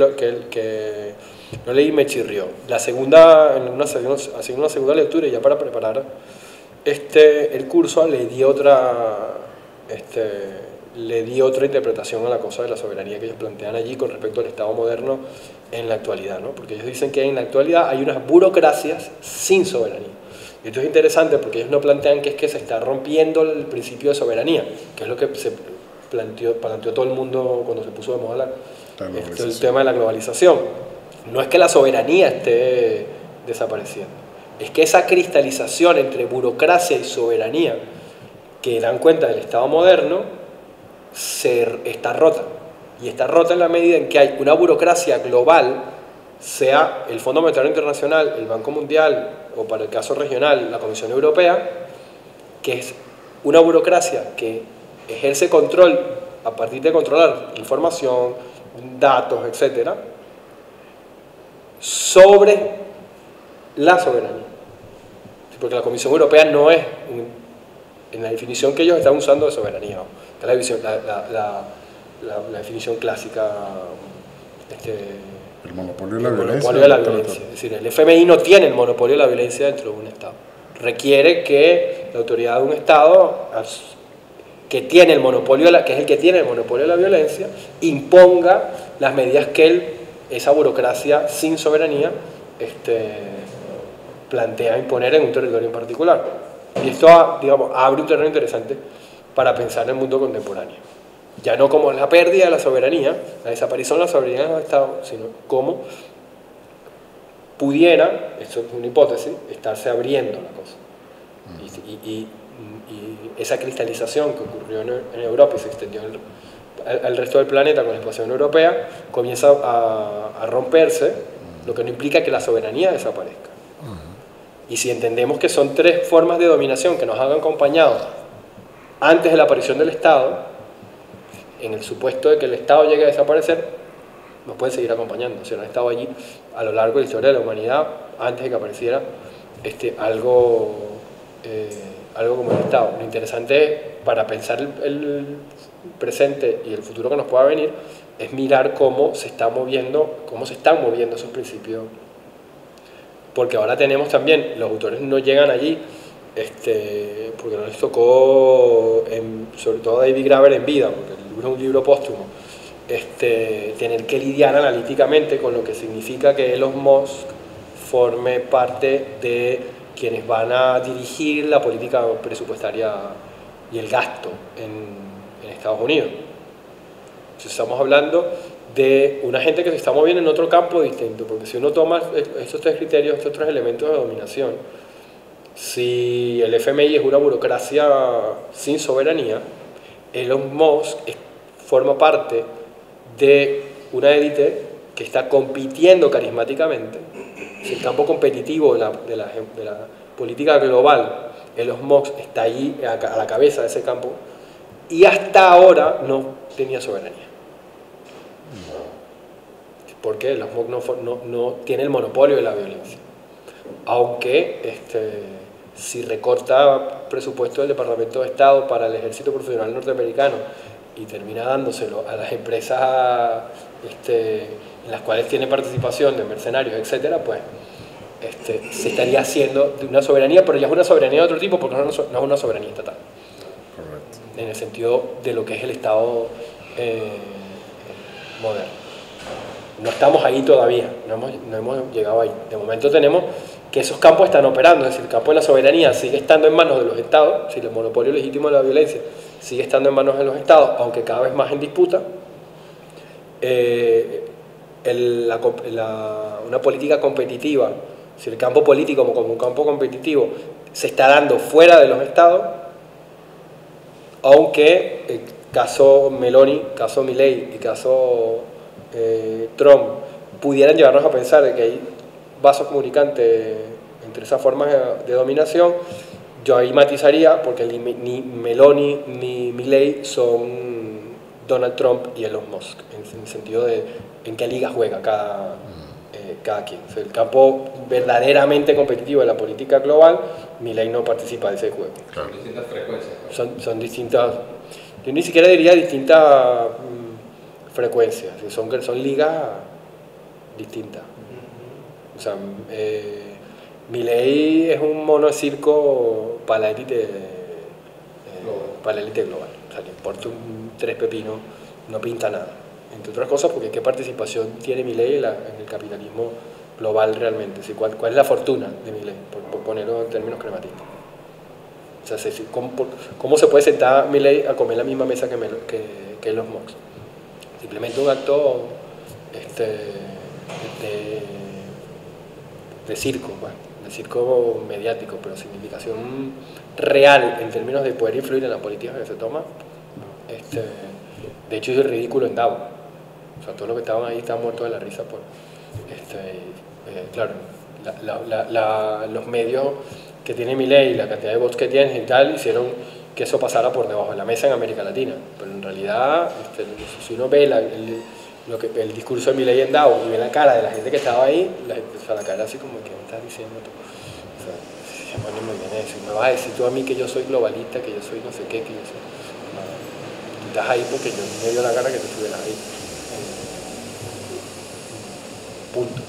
lo leí y me chirrió. La segunda, haciendo una segunda lectura, y ya para preparar el curso, le di otra interpretación a la cosa de la soberanía que ellos plantean allí con respecto al Estado moderno en la actualidad, ¿no? Porque ellos dicen que en la actualidad hay unas burocracias sin soberanía. Y esto es interesante porque ellos no plantean que es que se está rompiendo el principio de soberanía, que es lo que se planteó todo el mundo cuando se puso de moda el tema de la globalización. No es que la soberanía esté desapareciendo, es que esa cristalización entre burocracia y soberanía que dan cuenta del Estado moderno está rota. Y está rota en la medida en que hay una burocracia global, sea el Fondo Monetario Internacional, el Banco Mundial o para el caso regional la Comisión Europea, que es una burocracia que ejerce control a partir de controlar información, datos, etcétera, sobre la soberanía. Porque la Comisión Europea no es, en la definición que ellos están usando de soberanía, ¿no? Que es la definición clásica. El monopolio de la violencia. Es decir, el FMI no tiene el monopolio de la violencia dentro de un Estado. Requiere que la autoridad de un Estado, que es el que tiene el monopolio de la violencia, imponga las medidas que esa burocracia sin soberanía plantea imponer en un territorio en particular. Y esto, digamos, abre un terreno interesante para pensar en el mundo contemporáneo. Ya no como la pérdida de la soberanía, la desaparición de la soberanía de los Estados, sino como pudiera, esto es una hipótesis, estarse abriendo la cosa. Y esa cristalización que ocurrió en Europa y se extendió al resto del planeta con la expansión europea, comienza a romperse, lo que no implica que la soberanía desaparezca. Y si entendemos que son tres formas de dominación que nos han acompañado antes de la aparición del Estado, en el supuesto de que el Estado llegue a desaparecer, nos pueden seguir acompañando. O sea, han estado allí a lo largo de la historia de la humanidad, antes de que apareciera algo como el Estado. Lo interesante es, para pensar el presente y el futuro que nos pueda venir, es mirar cómo se están moviendo esos principios. Porque ahora tenemos también, los autores no llegan allí, porque no les tocó, sobre todo a David Graeber en vida, porque el libro es un libro póstumo, tener que lidiar analíticamente con lo que significa que Elon Musk forme parte de quienes van a dirigir la política presupuestaria y el gasto en Estados Unidos. Entonces estamos hablando de una gente que se está moviendo en otro campo distinto, porque si uno toma estos tres criterios, estos tres elementos de dominación, si el FMI es una burocracia sin soberanía, Elon Musk forma parte de una élite que está compitiendo carismáticamente. Si el campo competitivo de la política global, Elon Musk está ahí a la cabeza de ese campo, y hasta ahora no tenía soberanía. Porque Elon Musk no tiene el monopolio de la violencia. Aunque si recorta presupuesto del Departamento de Estado para el ejército profesional norteamericano y termina dándoselo a las empresas en las cuales tiene participación de mercenarios, etcétera, pues se estaría haciendo de una soberanía, pero ya es una soberanía de otro tipo, porque no es una soberanía estatal. Correcto. En el sentido de lo que es el Estado moderno. No estamos ahí todavía, no hemos llegado ahí. De momento tenemos que esos campos están operando, es decir, el campo de la soberanía sigue estando en manos de los estados, si el monopolio legítimo de la violencia sigue estando en manos de los estados, aunque cada vez más en disputa. Una política competitiva, si el campo político como un campo competitivo se está dando fuera de los estados, aunque el caso Meloni, caso Milei y caso Trump pudieran llevarnos a pensar de que hay vasos comunicantes entre esas formas de dominación, yo ahí matizaría, porque ni Meloni ni Milei son Donald Trump y Elon Musk, en el sentido de en qué liga juega cada quien. O sea, el campo verdaderamente competitivo de la política global, Milei no participa de ese juego. Claro. Son distintas frecuencias. Son distintas, yo ni siquiera diría distintas frecuencias, son ligas distintas. O sea, Milei es un mono de circo para la élite global. O sea, le importa tres pepinos, no pinta nada. Entre otras cosas porque qué participación tiene Milei en el capitalismo global realmente. O sea, ¿cuál es la fortuna de Milei? Por ponerlo en términos crematistas. O sea, ¿cómo se puede sentar Milei a comer la misma mesa que Elon Musk? Simplemente un acto de circo, bueno, de circo mediático, pero sin indicación real en términos de poder influir en la política que se toma. De hecho, es ridículo en Davos. O sea, todos los que estaban ahí estaban muertos de la risa por... claro, los medios que tiene Milei, la cantidad de votos que tienen y tal, hicieron que eso pasara por debajo de la mesa en América Latina. Pero en realidad, si uno ve el discurso de Milei en Davos y ve la cara de la gente que estaba ahí, la cara así como que me estás diciendo tú. O sea, se pone muy bien eso. Me vas a decir tú a mí que yo soy globalista, que yo soy no sé qué, que yo soy... Tú estás ahí porque yo me dio la gana que tú estuvieras ahí. Punto.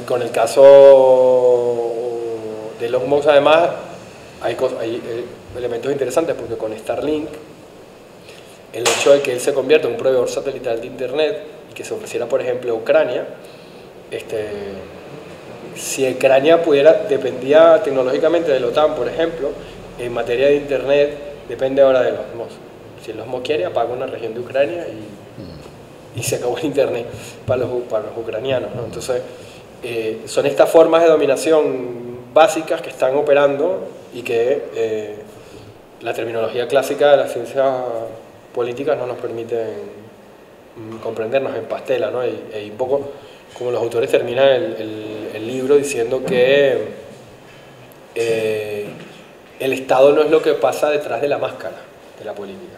Con el caso de Elon Musk, además, hay elementos interesantes, porque con Starlink, el hecho de que él se convierta en un proveedor satelital de Internet y que se ofreciera, por ejemplo, a Ucrania, si Ucrania dependía tecnológicamente de la OTAN, por ejemplo, en materia de Internet, depende ahora de Elon Musk. Si Elon Musk quiere, apaga una región de Ucrania y se acabó el Internet para los ucranianos, ¿no? Entonces, son estas formas de dominación básicas que están operando y que la terminología clásica de las ciencias políticas no nos permite comprendernos en pastela, ¿no? Y un poco como los autores terminan el libro diciendo que el Estado no es lo que pasa detrás de la máscara de la política,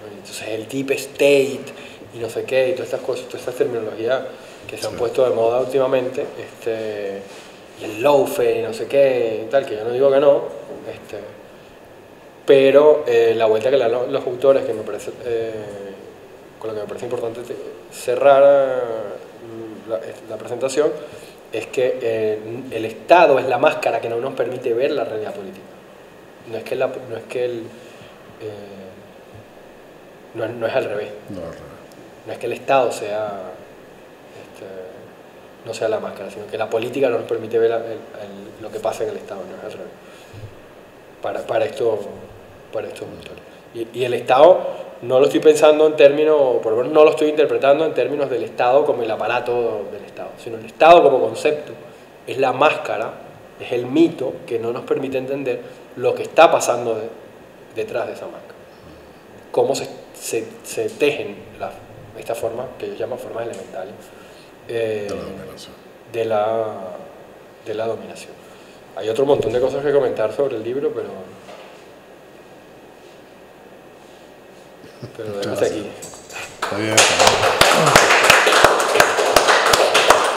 ¿no? Entonces el deep state y no sé qué, y todas estas cosas, todas estas terminologías que se han puesto de moda últimamente, y el lawfare y no sé qué y tal, que yo no digo que no, pero la vuelta que le dan los autores, que me parece, con lo que me parece importante cerrar la presentación, es que el Estado es la máscara que no nos permite ver la realidad política. No es al revés. No es que el Estado no sea la máscara, sino que la política no nos permite ver lo que pasa en el Estado, no es al revés. Para estos autores. Y el Estado no lo estoy pensando en términos, por lo menos no lo estoy interpretando en términos del Estado como el aparato del Estado, sino el Estado como concepto es la máscara, es el mito que no nos permite entender lo que está pasando detrás de esa máscara. Cómo se tejen estas formas, que ellos llaman formas elementales, de la dominación. Hay otro montón de cosas que comentar sobre el libro, pero déjate aquí. Está bien.